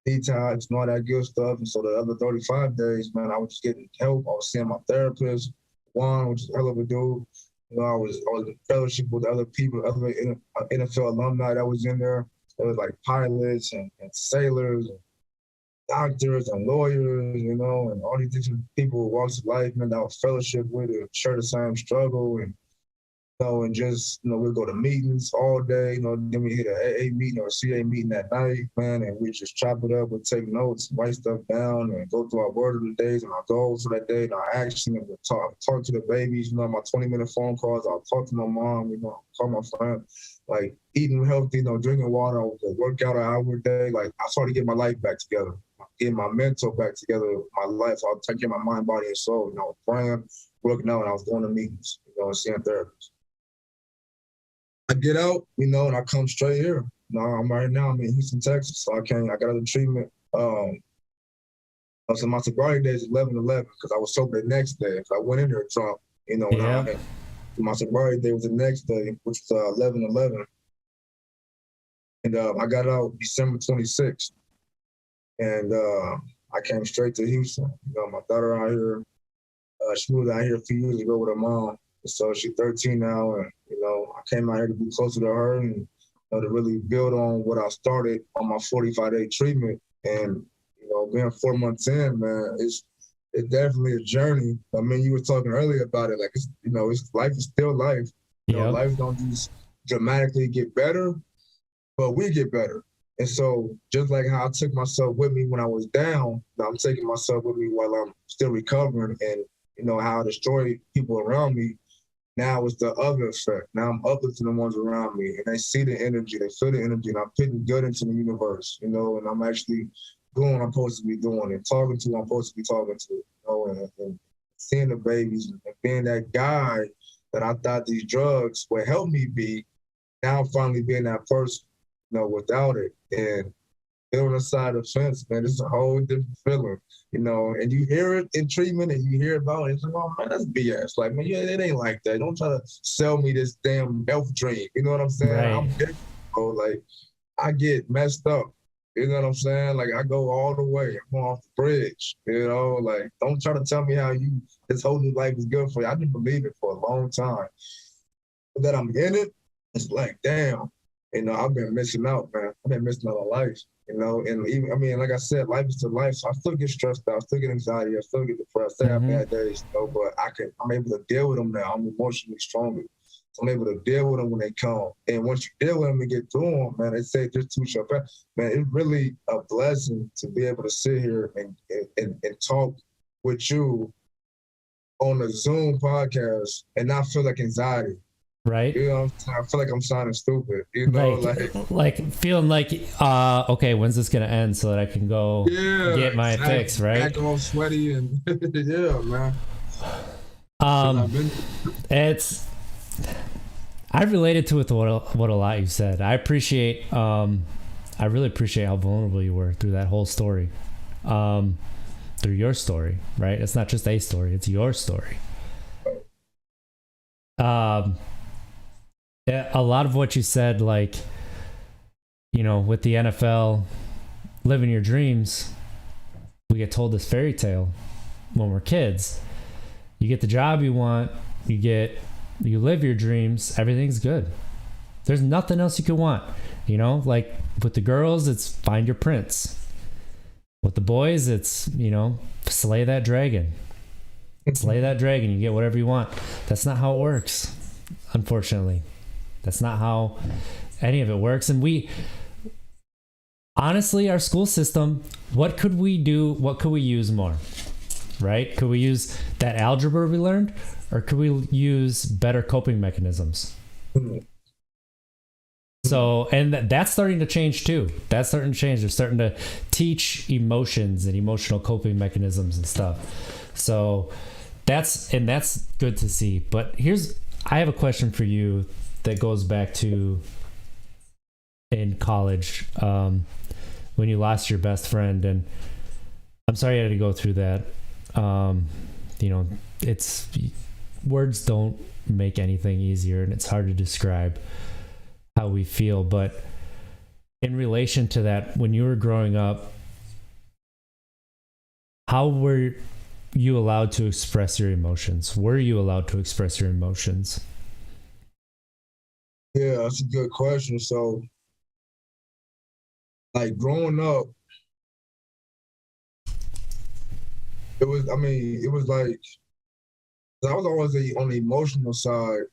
detox and all that good stuff. And so the other 35 days, man, I was just getting help. I was seeing my therapist, Juan, which is a hell of a dude. You know, I was in fellowship with other people, other NFL alumni that was in there. There was like pilots and sailors and doctors and lawyers, you know, and all these different people who walks of life, man, that was fellowship with and share the same struggle. And, you know, and just, you know, we'd go to meetings all day, you know, then we hit an AA meeting or a CA meeting at night, man, and we just chop it up, we'd take notes, write stuff down, and go through our word of the days and our goals for that day and our action, and we'll talk to the babies, you know, my 20-minute phone calls, I'll talk to my mom, you know, call my friend, like eating healthy, you know, drinking water, I would work out an hour a day, like I started to get my life back together, getting my mental back together, my life, so I was taking my mind, body, and soul, you know, praying, working out, and I was going to meetings, you know, and seeing therapists. I get out, you know, and I come straight here. You know, I'm in Houston, Texas, so I got out of treatment. So my sobriety day is 11/11 because I was sober the next day. So I went in there drunk, you know. Yeah. My sobriety day was the next day, which was 11/11, and I got out December 26th, and I came straight to Houston. You know, my daughter out here, she moved out here a few years ago with her mom. So she's 13 now, and, you know, I came out here to be closer to her and, you know, to really build on what I started on my 45-day treatment. And, you know, being 4 months in, man, it's definitely a journey. I mean, you were talking earlier about it, like, it's, you know, life is still life. You know, life don't just dramatically get better, but we get better. And so just like how I took myself with me when I was down, now I'm taking myself with me while I'm still recovering, and how I destroy people around me. Now it's the other effect. Now I'm uplifting the ones around me, and they see the energy, they feel the energy, and I'm putting good into the universe, and I'm actually doing what I'm supposed to be doing and talking to who I'm supposed to be talking to, and seeing the babies and being that guy that I thought these drugs would help me be. Now I'm finally being that person, without it. And on the side of the fence, man, it's a whole different feeling, and you hear it in treatment and you hear about it, it's like, oh man, that's BS. Like, man, yeah, it ain't like that. Don't try to sell me this damn health dream. You know what I'm saying? Right. I'm different, bro. Like, I get messed up. You know what I'm saying? Like, I go all the way. I'm going off the bridge. Like, don't try to tell me how this whole new life is good for you. I didn't believe it for a long time. But that I'm in it, it's like, damn. I've been missing out, man. I've been missing out on life, and even, like I said, life is to life. So I still get stressed out, I still get anxiety, I still get depressed, I have bad days, but I'm able to deal with them now. I'm emotionally stronger. So I'm able to deal with them when they come. And once you deal with them and get through them, man, they say just too short. Man, it's really a blessing to be able to sit here and talk with you on a Zoom podcast and not feel like anxiety. Right. I feel like I'm sounding stupid. Like feeling like, okay, when's this gonna end so that I can go get my fix, right? Back all sweaty and yeah, man. I related to it what a lot you said. I really appreciate how vulnerable you were through that whole story, through your story, right? It's not just a story; it's your story. A lot of what you said, like, with the NFL, living your dreams, we get told this fairy tale when we're kids. You get the job you want, you live your dreams, everything's good. There's nothing else you could want. Like with the girls, it's find your prince. With the boys, it's, slay that dragon. Slay that dragon, you get whatever you want. That's not how it works, unfortunately. That's not how any of it works. And honestly, our school system, what could we do? What could we use more? Right? Could we use that algebra we learned, or could we use better coping mechanisms? So, and that's starting to change too. That's starting to change. They're starting to teach emotions and emotional coping mechanisms and stuff. So that's good to see. But I have a question for you that goes back to in college, when you lost your best friend, and I'm sorry you had to go through that. It's words don't make anything easier, and it's hard to describe how we feel. But in relation to that, when you were growing up, how were you allowed to express your emotions? Were you allowed to express your emotions? Yeah, that's a good question. So, like, growing up, it was like, I was always on the emotional side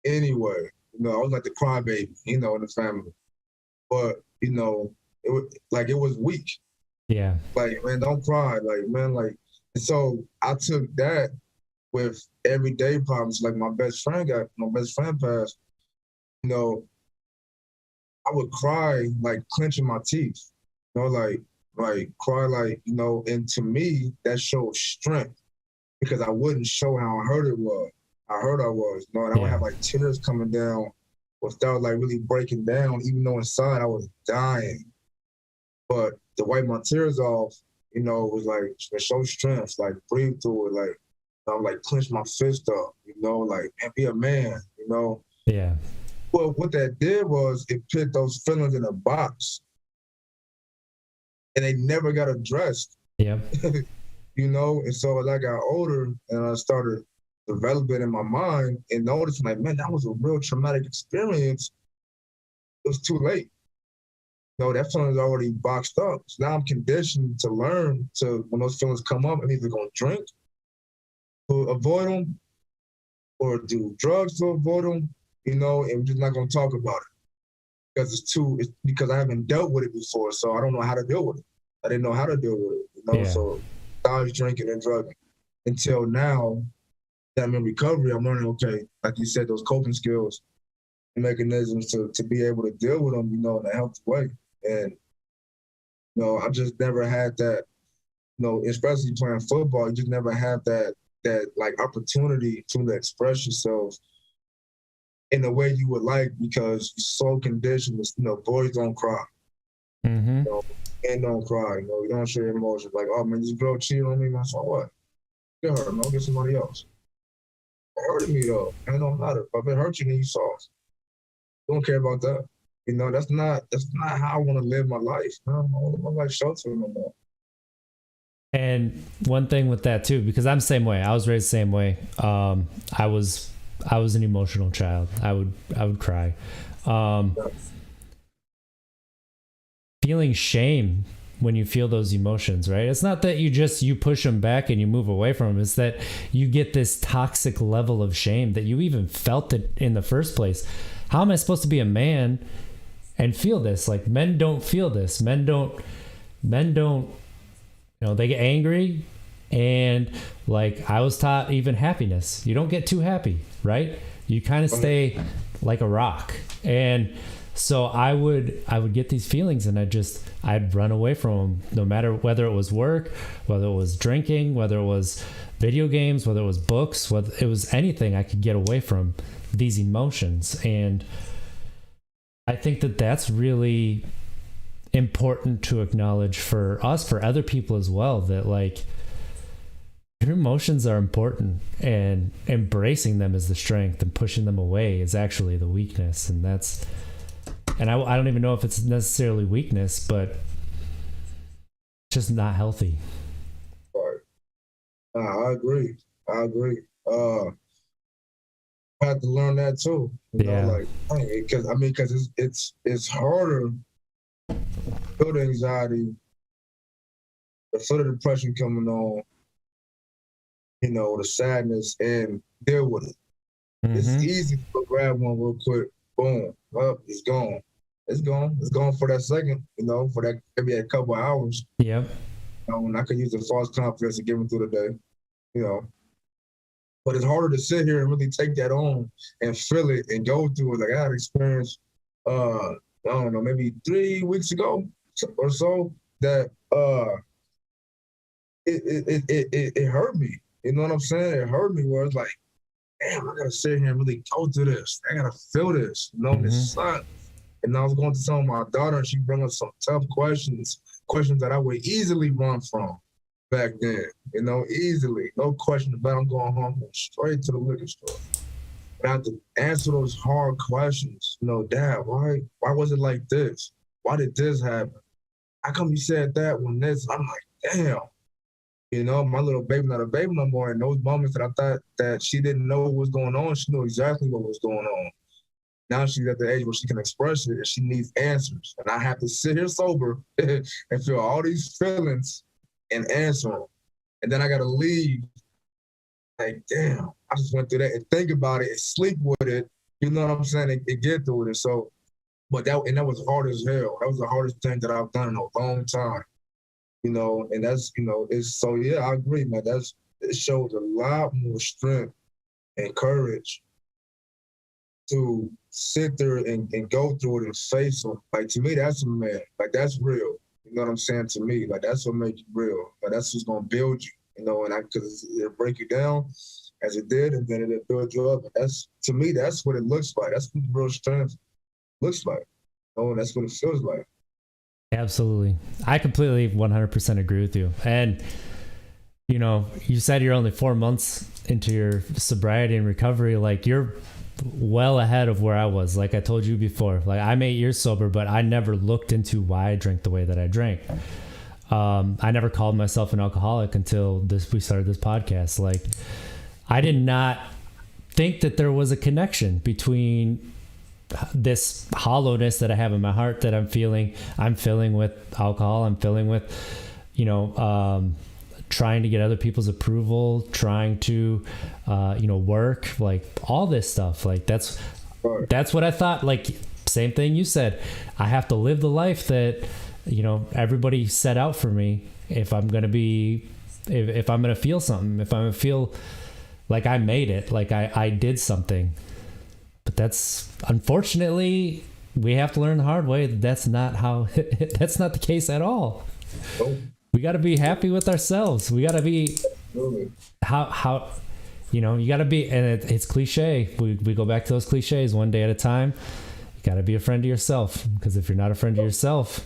anyway. I was like the crybaby, in the family. But, it was weak. Yeah. Like, man, don't cry. Like, man, like, and so I took that with everyday problems. Like my best friend passed. I would cry, like clenching my teeth, like cry, like, and to me, that showed strength because I wouldn't show how hurt it was. I was, and I would have like tears coming down without like really breaking down, even though inside I was dying. But to wipe my tears off, was like, show strength, like breathe through it, like, like clench my fist up, like, and be a man, Yeah. Well, what that did was it put those feelings in a box, and they never got addressed. Yeah. And so as I got older and I started developing in my mind and noticing, like, man, that was a real traumatic experience. It was too late. That feeling is already boxed up. So now I'm conditioned to learn to, when those feelings come up, I'm either going to drink to avoid them or do drugs to avoid them, and we're just not going to talk about it. it's because I haven't dealt with it before, so I don't know how to deal with it. I didn't know how to deal with it, you know. Yeah. So I was drinking and drugging until now that I'm in recovery. I'm learning, okay, like you said, those coping skills, mechanisms to be able to deal with them, you know, in a healthy way. And you know, I just never had that, you know, especially playing football. You just never have that like opportunity to express yourself in the way you would like, because you're so conditioned. You know, boys don't cry. Mm-hmm. You know, men don't cry. You know, you don't show your emotions. Like, oh man, this girl cheated on me, man. So what? Get her, man. Get somebody else. It hurted me though. It don't matter. If it hurt you, then you soft. Don't care about that. You know, that's not how I want to live my life. Man. I want to live my life sheltered no more. And one thing with that too, because I'm the same way. I was raised the same way. I was an emotional child. I would cry. Feeling shame when you feel those emotions, right? It's not that you push them back and you move away from them. It's that you get this toxic level of shame that you even felt it in the first place. How am I supposed to be a man and feel this? Like, men don't feel this. Men don't, you know, they get angry, and like I was taught, even happiness, you don't get too happy, right? You kind of stay like a rock. And so I would get these feelings, and I'd run away from them, no matter whether it was work, whether it was drinking, whether it was video games, whether it was books, whether it was anything. I could get away from these emotions. And I think that that's really important to acknowledge for us, for other people as well, that like your emotions are important, and embracing them is the strength, and pushing them away is actually the weakness. And I don't even know if it's necessarily weakness, but just not healthy. Right. I agree. I had to learn that too. You know, like, because it's harder to feel the anxiety, to feel the depression coming on, you know, the sadness, and deal with it. Mm-hmm. It's easy to grab one real quick, boom, up, it's gone. It's gone. It's gone for that second, you know, for that maybe a couple of hours. Yep. You know, and I could use the false confidence to get me through the day, you know. But it's harder to sit here and really take that on and feel it and go through it. Like I had experience, I don't know, maybe 3 weeks ago or so, that it hurt me. You know what I'm saying? It hurt me, where it's like, damn, I gotta sit here and really go through this. I gotta feel this. You know, this sucks. And I was going to tell my daughter, and she brought up some tough questions that I would easily run from back then. You know, easily, no question about it. I'm going home, going straight to the liquor store. And I had to answer those hard questions. You know, Dad, why was it like this? Why did this happen? How come you said that when this? I'm like, damn. You know, my little baby, not a baby no more. In those moments that I thought that she didn't know what was going on, she knew exactly what was going on. Now she's at the age where she can express it, and she needs answers. And I have to sit here sober and feel all these feelings and answer them. And then I got to leave. Like, damn, I just went through that, and think about it and sleep with it. You know what I'm saying? And get through it. So, but that was hard as hell. That was the hardest thing that I've done in a long time. You know, and that's, you know, it's so, yeah, I agree, man. It shows a lot more strength and courage to sit there and go through it and face them. Like, to me, that's a man. Like, that's real. You know what I'm saying? To me, like, that's what makes you real. Like, that's what's gonna build you. You know, and because it'll break you down as it did, and then it'll build you up. That's, to me, that's what it looks like. That's what real strength looks like. You know, and that's what it feels like. Absolutely. I completely 100% agree with you. And, you know, you said you're only 4 months into your sobriety and recovery. Like, you're well ahead of where I was. Like I told you before, like I'm 8 years sober, but I never looked into why I drank the way that I drank. I never called myself an alcoholic until we started this podcast. Like, I did not think that there was a connection between this hollowness that I have in my heart that I'm feeling with alcohol. I'm feeling with, you know, trying to get other people's approval, trying to, you know, work, like all this stuff. Like that's what I thought, like same thing you said. I have to live the life that, everybody set out for me. If I'm going to be, if I'm going to feel something, if I'm going to feel like I made it, like I did something. But that's, unfortunately, we have to learn the hard way. That's not how, that's not the case at all. Nope. We got to be happy with ourselves. We got to be, how, you got to be, and it's cliche. We go back to those cliches, one day at a time. You got to be a friend to yourself, because if you're not a friend to yourself,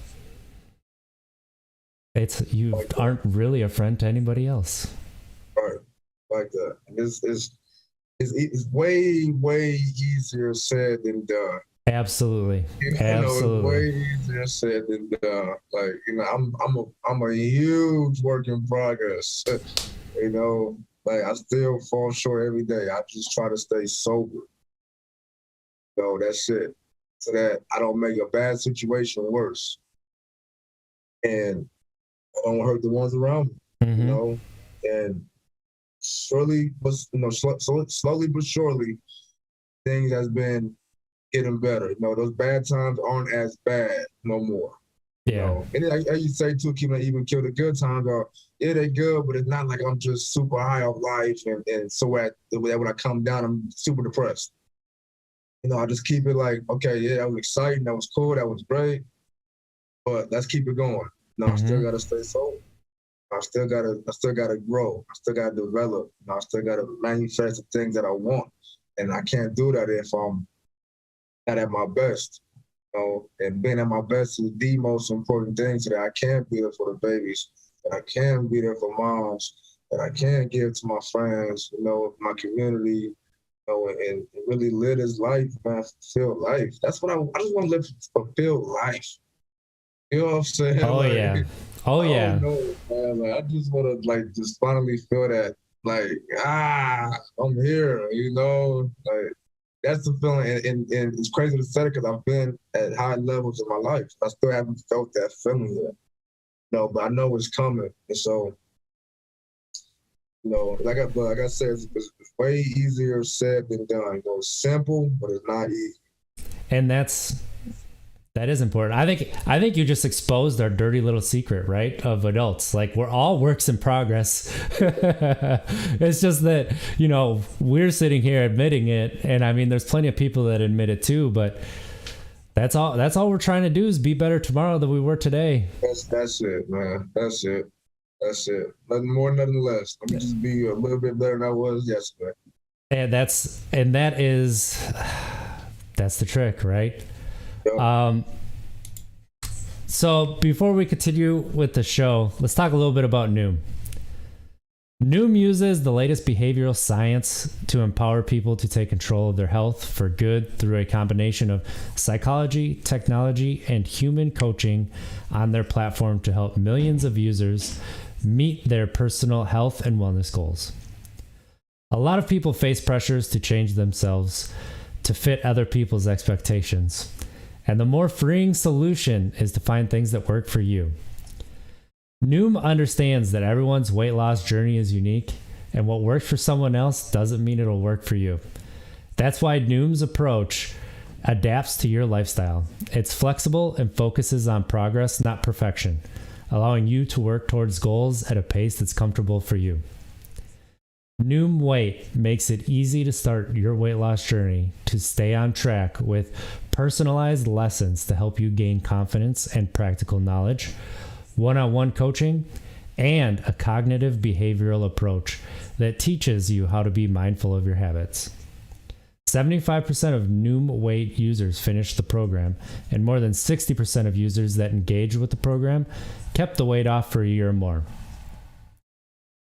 you aren't really a friend to anybody else. Right, like that. It's way, way easier said than done. Absolutely. Absolutely. It's way easier said than done. Like, I'm a huge work in progress. Like I still fall short every day. I just try to stay sober. That's it. So that I don't make a bad situation worse. And I don't hurt the ones around me, mm-hmm. And slowly but surely, things has been getting better. Those bad times aren't as bad no more. Yeah. And as you say too, even kill the good times are, yeah, they're good, but it's not like I'm just super high off life and so when I come down, I'm super depressed. I just keep it like, okay, yeah, that was exciting, that was cool, that was great, but let's keep it going. I still gotta stay sober. I still gotta grow. I still gotta develop. I still gotta manifest the things that I want. And I can't do that if I'm not at my best. And being at my best is the most important thing, so that I can be there for the babies, that I can be there for moms, that I can give to my friends, my community, and really live this life, man, fulfill life. That's what I just want to live, fulfill life. You know what I'm saying? Oh, yeah. Oh, yeah. I don't know, man. Like, I just want to, just finally feel that, I'm here, Like, that's the feeling. And it's crazy to say it because I've been at high levels in my life. I still haven't felt that feeling yet. But I know it's coming. And so, like I said, it's way easier said than done. It's simple, but it's not easy. And that is important. I think you just exposed our dirty little secret, right? Of adults. Like, we're all works in progress. It's just that, we're sitting here admitting it. And I mean, there's plenty of people that admit it too, but that's all we're trying to do is be better tomorrow than we were today. That's it, man. That's it. Nothing more, nothing less. Let me just be a little bit better than I was yesterday. And that's the trick, right? So before we continue with the show, let's talk a little bit about Noom. Noom uses the latest behavioral science to empower people to take control of their health for good through a combination of psychology, technology, and human coaching on their platform to help millions of users meet their personal health and wellness goals. A lot of people face pressures to change themselves to fit other people's expectations. And the more freeing solution is to find things that work for you. Noom understands that everyone's weight loss journey is unique, and what works for someone else doesn't mean it'll work for you. That's why Noom's approach adapts to your lifestyle. It's flexible and focuses on progress, not perfection, allowing you to work towards goals at a pace that's comfortable for you. Noom Weight makes it easy to start your weight loss journey to stay on track with personalized lessons to help you gain confidence and practical knowledge, one-on-one coaching, and a cognitive behavioral approach that teaches you how to be mindful of your habits. 75% of Noom Weight users finished the program, and more than 60% of users that engaged with the program kept the weight off for a year or more.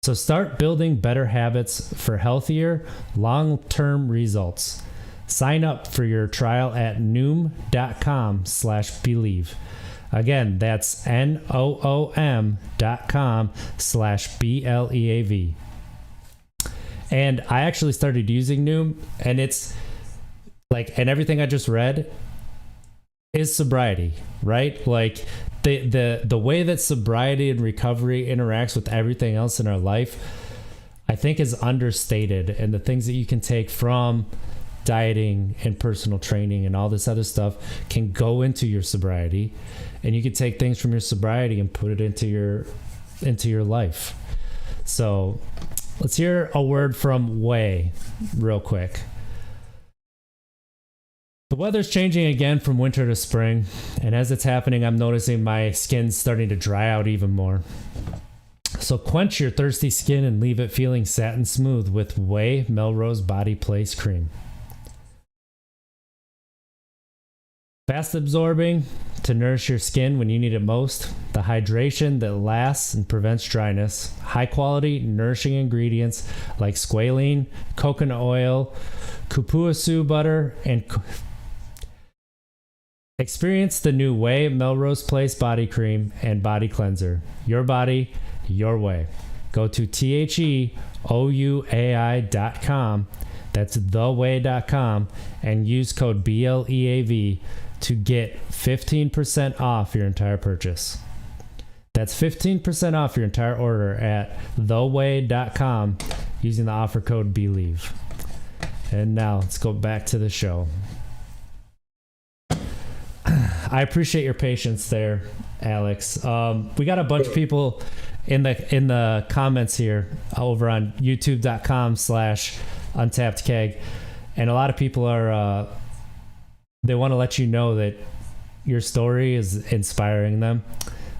So start building better habits for healthier, long-term results. Sign up for your trial at noom.com/believe. Again, that's noom.com/BLEAV. And I actually started using Noom, and it's and everything I just read is sobriety, right? Like the way that sobriety and recovery interacts with everything else in our life, I think is understated. And the things that you can take from dieting and personal training and all this other stuff can go into your sobriety, and you can take things from your sobriety and put it into your life. So let's hear a word from Way real quick. The weather's changing again from winter to spring, and as it's happening, I'm noticing my skin's starting to dry out even more. So quench your thirsty skin and leave it feeling satin smooth with Way Melrose Body Place Cream. Fast absorbing to nourish your skin when you need it most. The hydration that lasts and prevents dryness. High quality, nourishing ingredients like squalene, coconut oil, cupuaçu butter, and experience the new Way Melrose Place Body Cream and Body Cleanser. Your body, your way. Go to THEOUAI.com. That's theway.com and use code BLEAV to get 15% off your entire purchase. That's 15% off your entire order at theway.com using the offer code BELIEVE. And now let's go back to the show. I appreciate your patience there, Alex. We got a bunch of people in the comments here over on youtube.com/Untapped Keg, and a lot of people are they want to let you know that your story is inspiring them.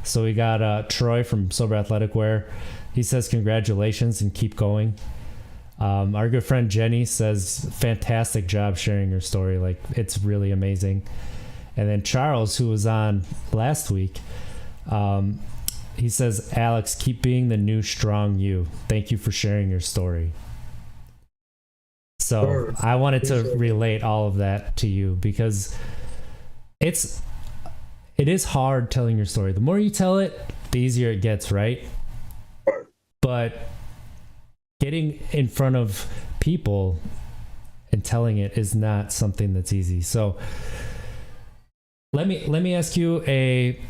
So we got Troy from Sober Athletic Wear. He says congratulations and keep going. Our good friend Jenny says fantastic job sharing your story. Like, it's really amazing. And then Charles, who was on last week, he says, Alex, keep being the new strong you. Thank you for sharing your story. So Sure. I wanted to relate all of that to you because it is hard telling your story. The more you tell it, the easier it gets, right? But getting in front of people and telling it is not something that's easy. So let me ask you a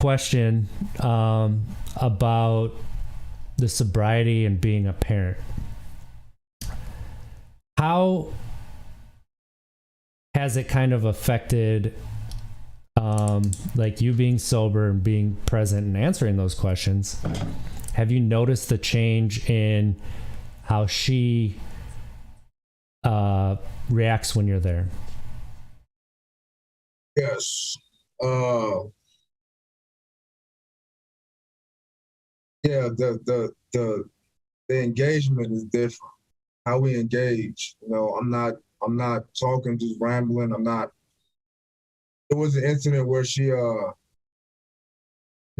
question about the sobriety and being a parent. How has it kind of affected like you being sober and being present and answering those questions? Have you noticed the change in how she reacts when you're there? Yes. Yeah, the engagement is different. How we engage, I'm not talking, just rambling. There was an incident where she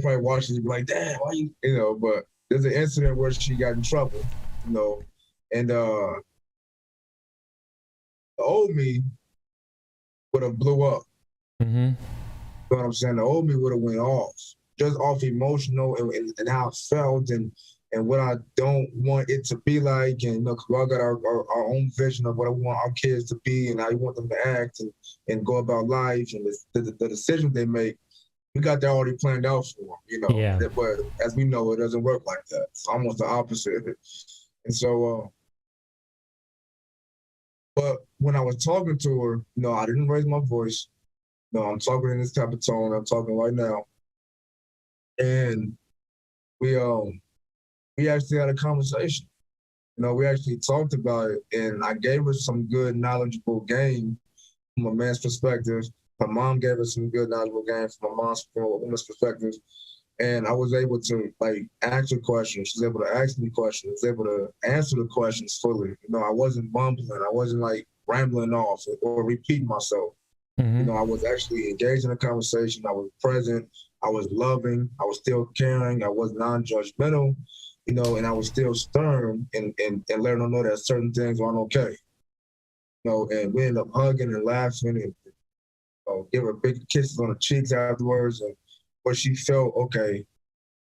probably watched it and be like, damn, why you, but there's an incident where she got in trouble, and the old me would have blew up. Mm-hmm. You know what I'm saying? The old me would have went off, just off emotional and how it felt and what I don't want it to be like. And, because we all got our own vision of what I want our kids to be and how you want them to act and go about life and the decisions they make. We got that already planned out for them, Yeah. But as we know, it doesn't work like that. It's almost the opposite. And so, but when I was talking to her, I didn't raise my voice. I'm talking in this type of tone. I'm talking right now. And we actually had a conversation. We actually talked about it, and I gave her some good, knowledgeable game from a man's perspective. My mom gave us some good, knowledgeable game from a woman's perspective. And I was able to ask her questions. She was able to ask me questions. I was able to answer the questions fully. I wasn't mumbling. I wasn't rambling off or repeating myself. Mm-hmm. I was actually engaged in a conversation. I was present. I was loving. I was still caring. I was non-judgmental, and I was still stern and letting them know that certain things aren't okay. And we ended up hugging and laughing and give her big kisses on the cheeks afterwards, and where she felt, okay,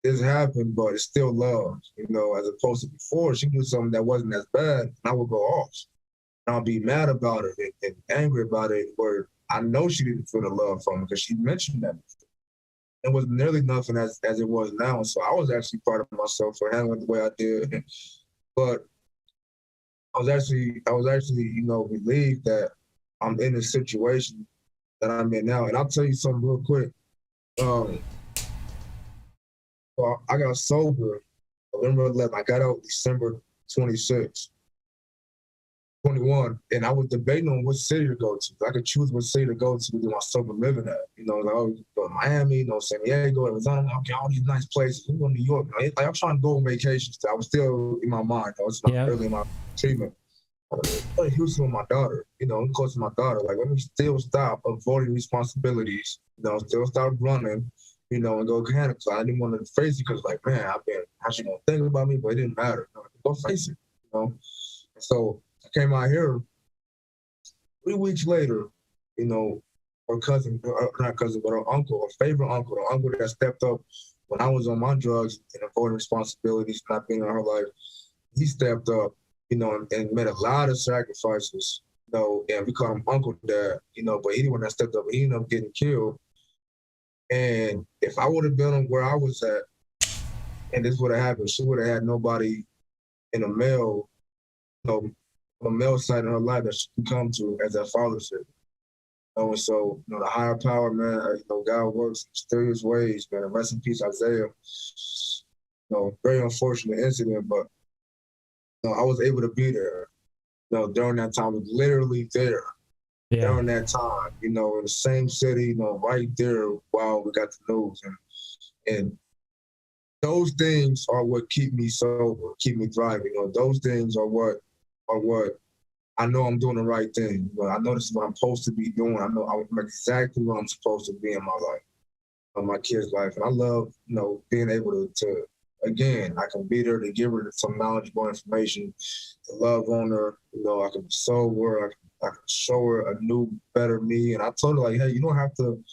this happened, but it's still love, as opposed to before, she knew something that wasn't as bad, and I would go off. And I'll be mad about it and angry about it, where I know she didn't feel the love from me because she mentioned that. It was nearly nothing as it was now. So I was actually proud of myself for handling it the way I did. But I was actually, relieved that I'm in a situation that I'm in now. And I'll tell you something real quick. Well, I got sober November 11th. I got out December 26th. 21, and I was debating on what city to go to. I could choose what city to go to do my sober living at. Like, oh, go to Miami, San Diego, Arizona, okay, all these nice places. We go to New York. Like, I'm trying to go on vacations. I was still in my mind. I was not really in my treatment. I was in Houston with my daughter, I'm close to my daughter. Like, let me still stop avoiding responsibilities, still stop running, and go kind of. I didn't want to face it because, like, man, how she gonna think about me? But it didn't matter. Go face it, So I came out here 3 weeks later, her cousin, not cousin, but her uncle, her favorite uncle, the uncle that stepped up when I was on my drugs and avoiding responsibilities, not being in her life. He stepped up, and made a lot of sacrifices, and we call him Uncle Dad, but he the one that stepped up, he ended up getting killed. And if I would have been where I was at, and this would have happened, she would have had nobody in a male, a male side in her life that she can come to as that father figure. And so, the higher power, man, God works in mysterious ways, man. Rest in peace, Isaiah. Very unfortunate incident, but I was able to be there. During that time, I was literally there. Yeah. During that time, in the same city, right there while we got the news. And those things are what keep me sober, keep me thriving. Those things are what I know I'm doing the right thing. I know this is what I'm supposed to be doing. I know I'm exactly where I'm supposed to be in my life, in my kid's life. And I love, being able to again, I can be there to give her some knowledgeable information, to love on her. I can be sober. I can show her a new, better me. And I told her, like, hey, you don't have to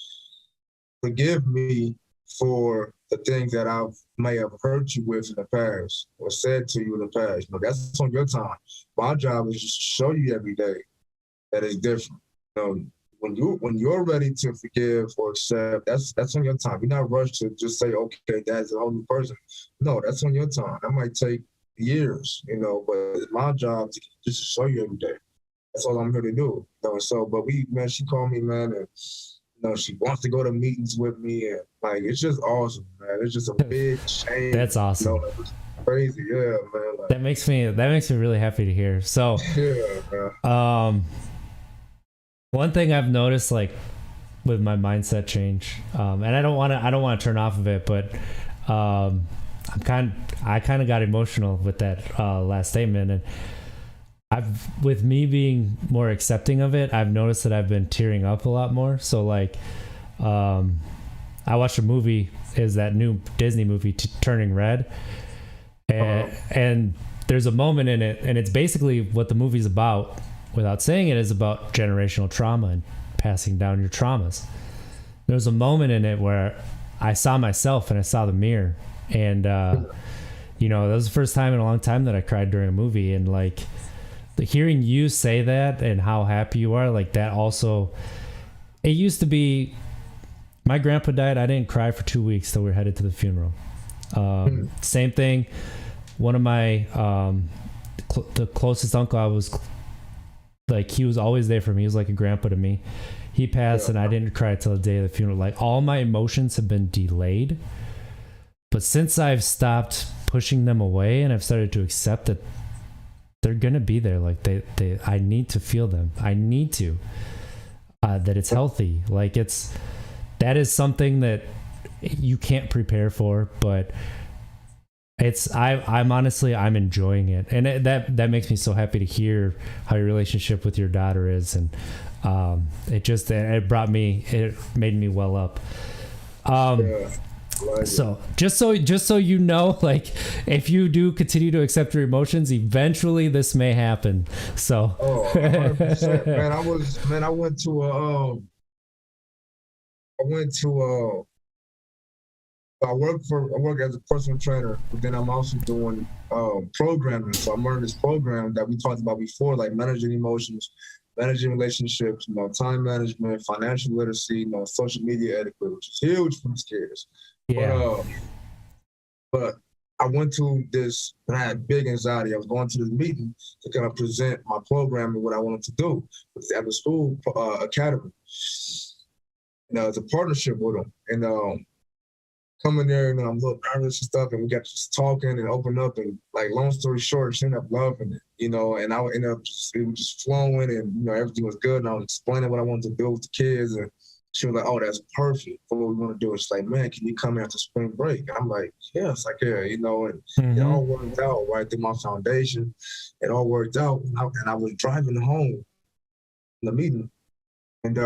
forgive me for the things that I may have hurt you with in the past or said to you in the past. That's on your time. My job is just to show you every day that it's different. When you're ready to forgive or accept, that's on your time. You're not rushed to just say, okay, that's a whole new person. No, that's on your time. That might take years, but it's my job to just show you every day. That's all I'm here to do. So, but she called me, man, and she wants to go to meetings with me, and like it's just awesome, man. It's just a big change. That's awesome. It's crazy, yeah, man. Like, that makes me really happy to hear. So, yeah, man. One thing I've noticed, like with my mindset change, and I don't want to turn off of it, but I kind of got emotional with that last statement, and with me being more accepting of it, I've noticed that I've been tearing up a lot more. So like, I watched a movie, is that new Disney movie, Turning Red. And there's a moment in it, and it's basically what the movie's about, without saying it, is about generational trauma and passing down your traumas. There's a moment in it where I saw myself and I saw the mirror. And, that was the first time in a long time that I cried during a movie. And like, hearing you say that and how happy you are, like that also, it used to be, my grandpa died, I didn't cry for 2 weeks till we were headed to the funeral. Same thing, one of my, the closest uncle, I was like, he was always there for me. He was like a grandpa to me. He passed and I didn't cry till the day of the funeral. Like all my emotions have been delayed, but since I've stopped pushing them away and I've started to accept that they're going to be there. Like I need to feel them. I need to, that it's healthy. Like that is something that you can't prepare for, but I'm honestly, I'm enjoying it. And that makes me so happy to hear how your relationship with your daughter is. And, it made me well up. So just so you know, like if you do continue to accept your emotions, eventually this may happen. So 100%. Man, I work as a personal trainer, but then I'm also doing programming. So I'm learning this program that we talked about before, like managing emotions, managing relationships, time management, financial literacy, social media etiquette, which is huge for these kids. Yeah. But I went to this, and I had big anxiety. I was going to this meeting to kind of present my program and what I wanted to do with the after school academy. It's a partnership with them. And coming there, I'm a little nervous and stuff, and we got just talking and open up, and like, long story short, she ended up loving it, and I ended up it was just flowing, and everything was good, and I was explaining what I wanted to do with the kids, and she was like, "Oh, that's perfect for what we want to do." It's like, "Man, can you come after spring break?" And I'm like, "Yeah," it's like, "Yeah," and it all worked out right through my foundation. It all worked out, and I was driving home in the meeting, and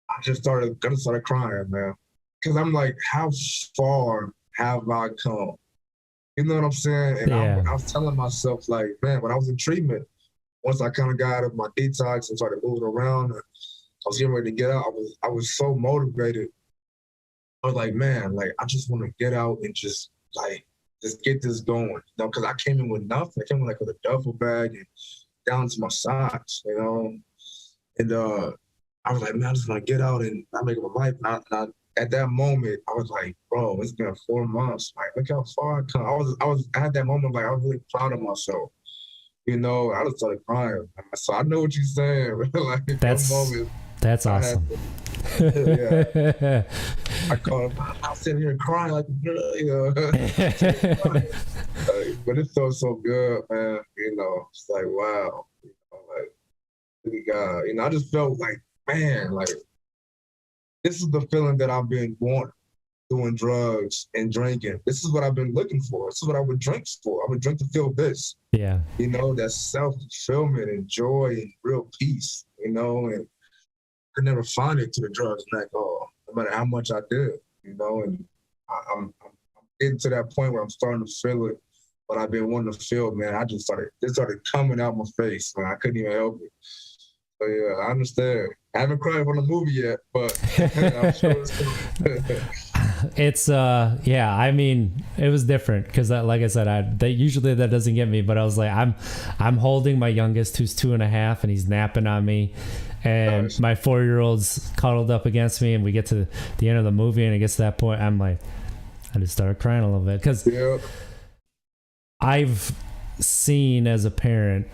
I just started crying, man, because I'm like, how far have I come? You know what I'm saying? And I was telling myself, like, man, when I was in treatment, once I kind of got out of my detox and started moving around, and I was getting ready to get out, I was so motivated. I was like, man, like, I just want to get out and just get this going, because I came in with nothing. I came in with a duffel bag and down to my socks, and I was like, man, I just want to get out and not make my life. And I, at that moment, I was like, bro, it's been 4 months. Like, look how far I come. I had that moment, like, I was really proud of myself. I just started crying. So I know what you're saying. Like, that's awesome. Yeah. I was sitting here crying like, but it felt so good, man. It's like, wow. God, I just felt like, man, like, this is the feeling that I've been wanting, doing drugs and drinking. This is what I've been looking for. This is what I would drink for. I would drink to feel this. Yeah. That self-fulfillment and joy and real peace, and I could never find it to the drugs and alcohol, no matter how much I did, and I'm getting to that point where I'm starting to feel it, what I've been wanting to feel, man. It started coming out my face, man. I couldn't even help it. So yeah, I understand. I haven't cried on the movie yet, but I'm sure it's I mean, it was different because, like I said, usually that doesn't get me, but I was like, I'm holding my youngest, who's 2.5, and he's napping on me, and nice. My 4-year-old's cuddled up against me, and we get to the end of the movie, and it gets to that point, I'm like, I just started crying a little bit because I've seen as a parent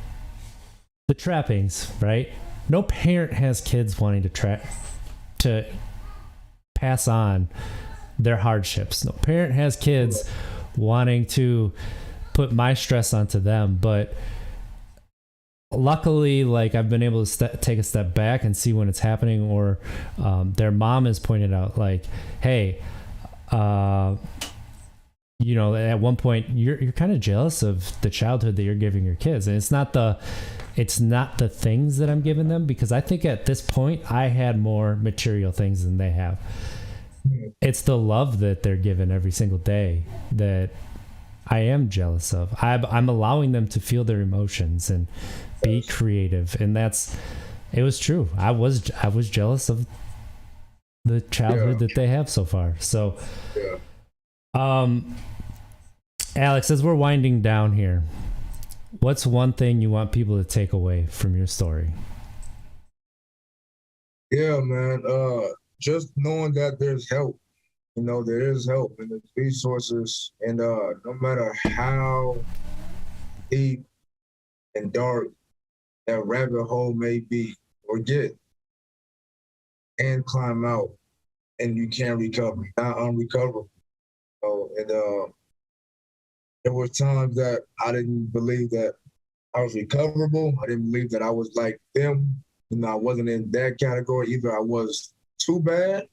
the trappings, right? No parent has kids wanting to pass on their hardships. No parent has kids wanting to put my stress onto them. But luckily, like, I've been able to take a step back and see when it's happening, or their mom has pointed out, like, hey, at one point you're kind of jealous of the childhood that you're giving your kids, and it's not the things that I'm giving them, because I think at this point I had more material things than they have. It's the love that they're given every single day that I am jealous of. I'm allowing them to feel their emotions and be creative, and it was true. I was jealous of the childhood that they have so far. So, Alex, as we're winding down here, what's one thing you want people to take away from your story? Yeah, man. Just knowing that there's help. There is help and there's resources, and no matter how deep and dark that rabbit hole may be or get, and climb out, and you can recover, not unrecoverable. And there were times that I didn't believe that I was recoverable. I didn't believe that I was like them. I wasn't in that category. Either I was too bad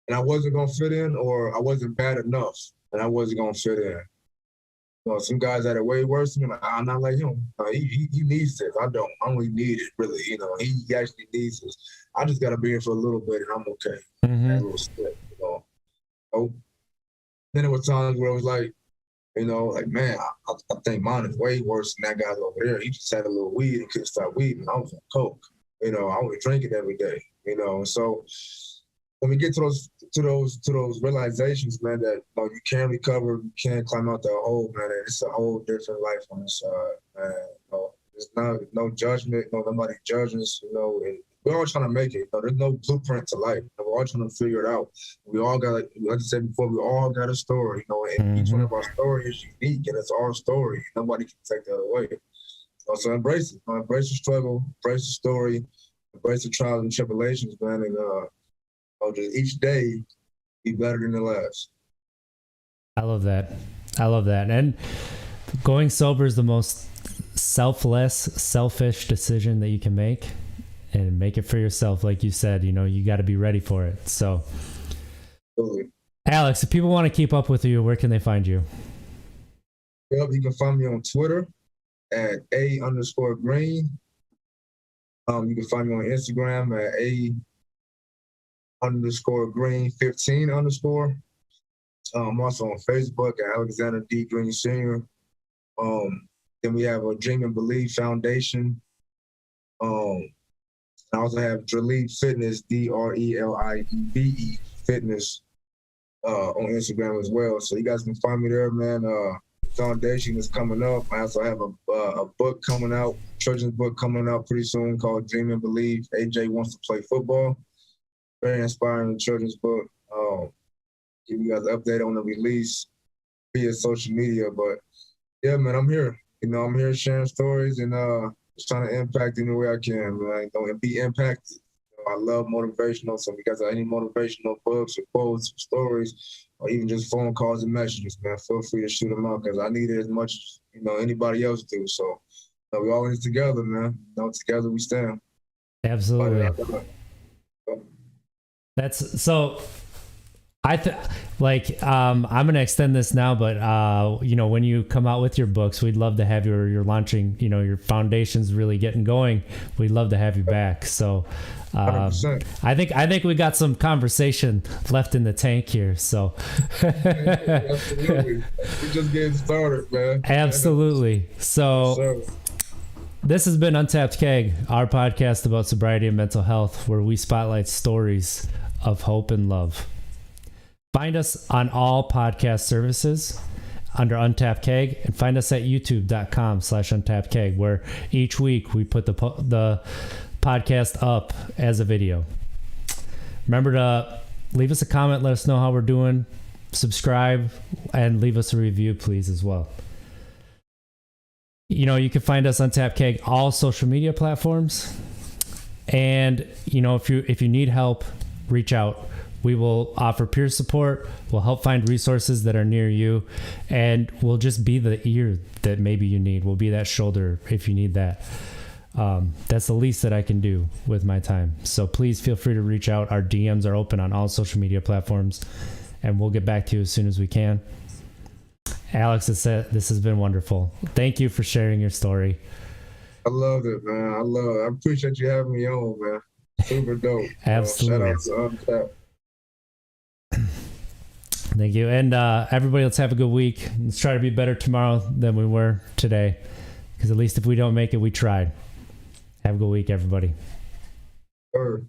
and I wasn't going to fit in, or I wasn't bad enough and I wasn't going to fit in. Some guys that are way worse than me, like, I'm not like him. He needs this. I don't really need it, really. He actually needs this. I just got to be here for a little bit and I'm okay. That little step, So then there were times where it was like, man, I think mine is way worse than that guy's over there. He just had a little weed and couldn't stop weed, and I was on coke. I was drinking every day. So when we get to those realizations, man, that you can recover, you can climb out that hole, man. And it's a whole different life on the side, man. There's no judgment, nobody judges, and we're all trying to make it. There's no blueprint to life. We're all trying to figure it out. We all got, like I said before, we all got a story, you know, and each one of our stories is unique, and it's our story. Nobody can take that away. So embrace it. Embrace the struggle, embrace the story, embrace the trials and tribulations, man, and just each day be better than the last. I love that. And going sober is the most selfish decision that you can make, and make it for yourself. Like you said, you know, you got to be ready for it. So, Absolutely. Alex, if people want to keep up with you, where can they find you? Yep, you can find me on Twitter at @A_Green. You can find me on Instagram at _Green15_. I'm also on Facebook at Alexander D. Green Sr. Then we have a Dream and Believe Foundation. I also have Drelieve Fitness, DRELIEVE Fitness, on Instagram as well. So you guys can find me there, man. Foundation is coming up. I also have a book coming out, children's book coming out pretty soon called Dream and Believe. AJ Wants to Play Football. Very inspiring children's book. Give you guys an update on the release via social media. But yeah, man, I'm here. You know, I'm here sharing stories and just trying to impact any way I can, man. You know, and be impacted. You know, I love motivational. So if you guys have any motivational books or quotes or stories, or even just phone calls and messages, man, feel free to shoot them out, because I need it as much as, you know, anybody else do. So we all in this together, man. You know, together we stand. Absolutely. That's so. I'm gonna extend this now, but you know, when you come out with your books, we'd love to have you're launching, you know, your foundation's really getting going. We'd love to have you back. So I think we got some conversation left in the tank here. So Absolutely. We're just getting started, man. Absolutely. So this has been Untapped Keg, our podcast about sobriety and mental health, where we spotlight stories of hope and love. Find us on all podcast services under Untapped Keg, and find us at youtube.com/Untapped Keg, where each week we put the podcast up as a video. Remember to leave us a comment, let us know how we're doing, subscribe, and leave us a review, please, as well. You know, you can find us Untapped Keg, all social media platforms. And, you know, if you need help, reach out. We will offer peer support. We'll help find resources that are near you, and we'll just be the ear that maybe you need. We'll be that shoulder if you need that. That's the least that I can do with my time. So please feel free to reach out. Our DMs are open on all social media platforms, and we'll get back to you as soon as we can. Alex, this has been wonderful. Thank you for sharing your story. I love it, man. I appreciate you having me on, man. Super dope. Absolutely. Shout out to Untapped. Thank you. And everybody, let's have a good week. Let's try to be better tomorrow than we were today, because at least if we don't make it, we tried. Have a good week, everybody. Sure.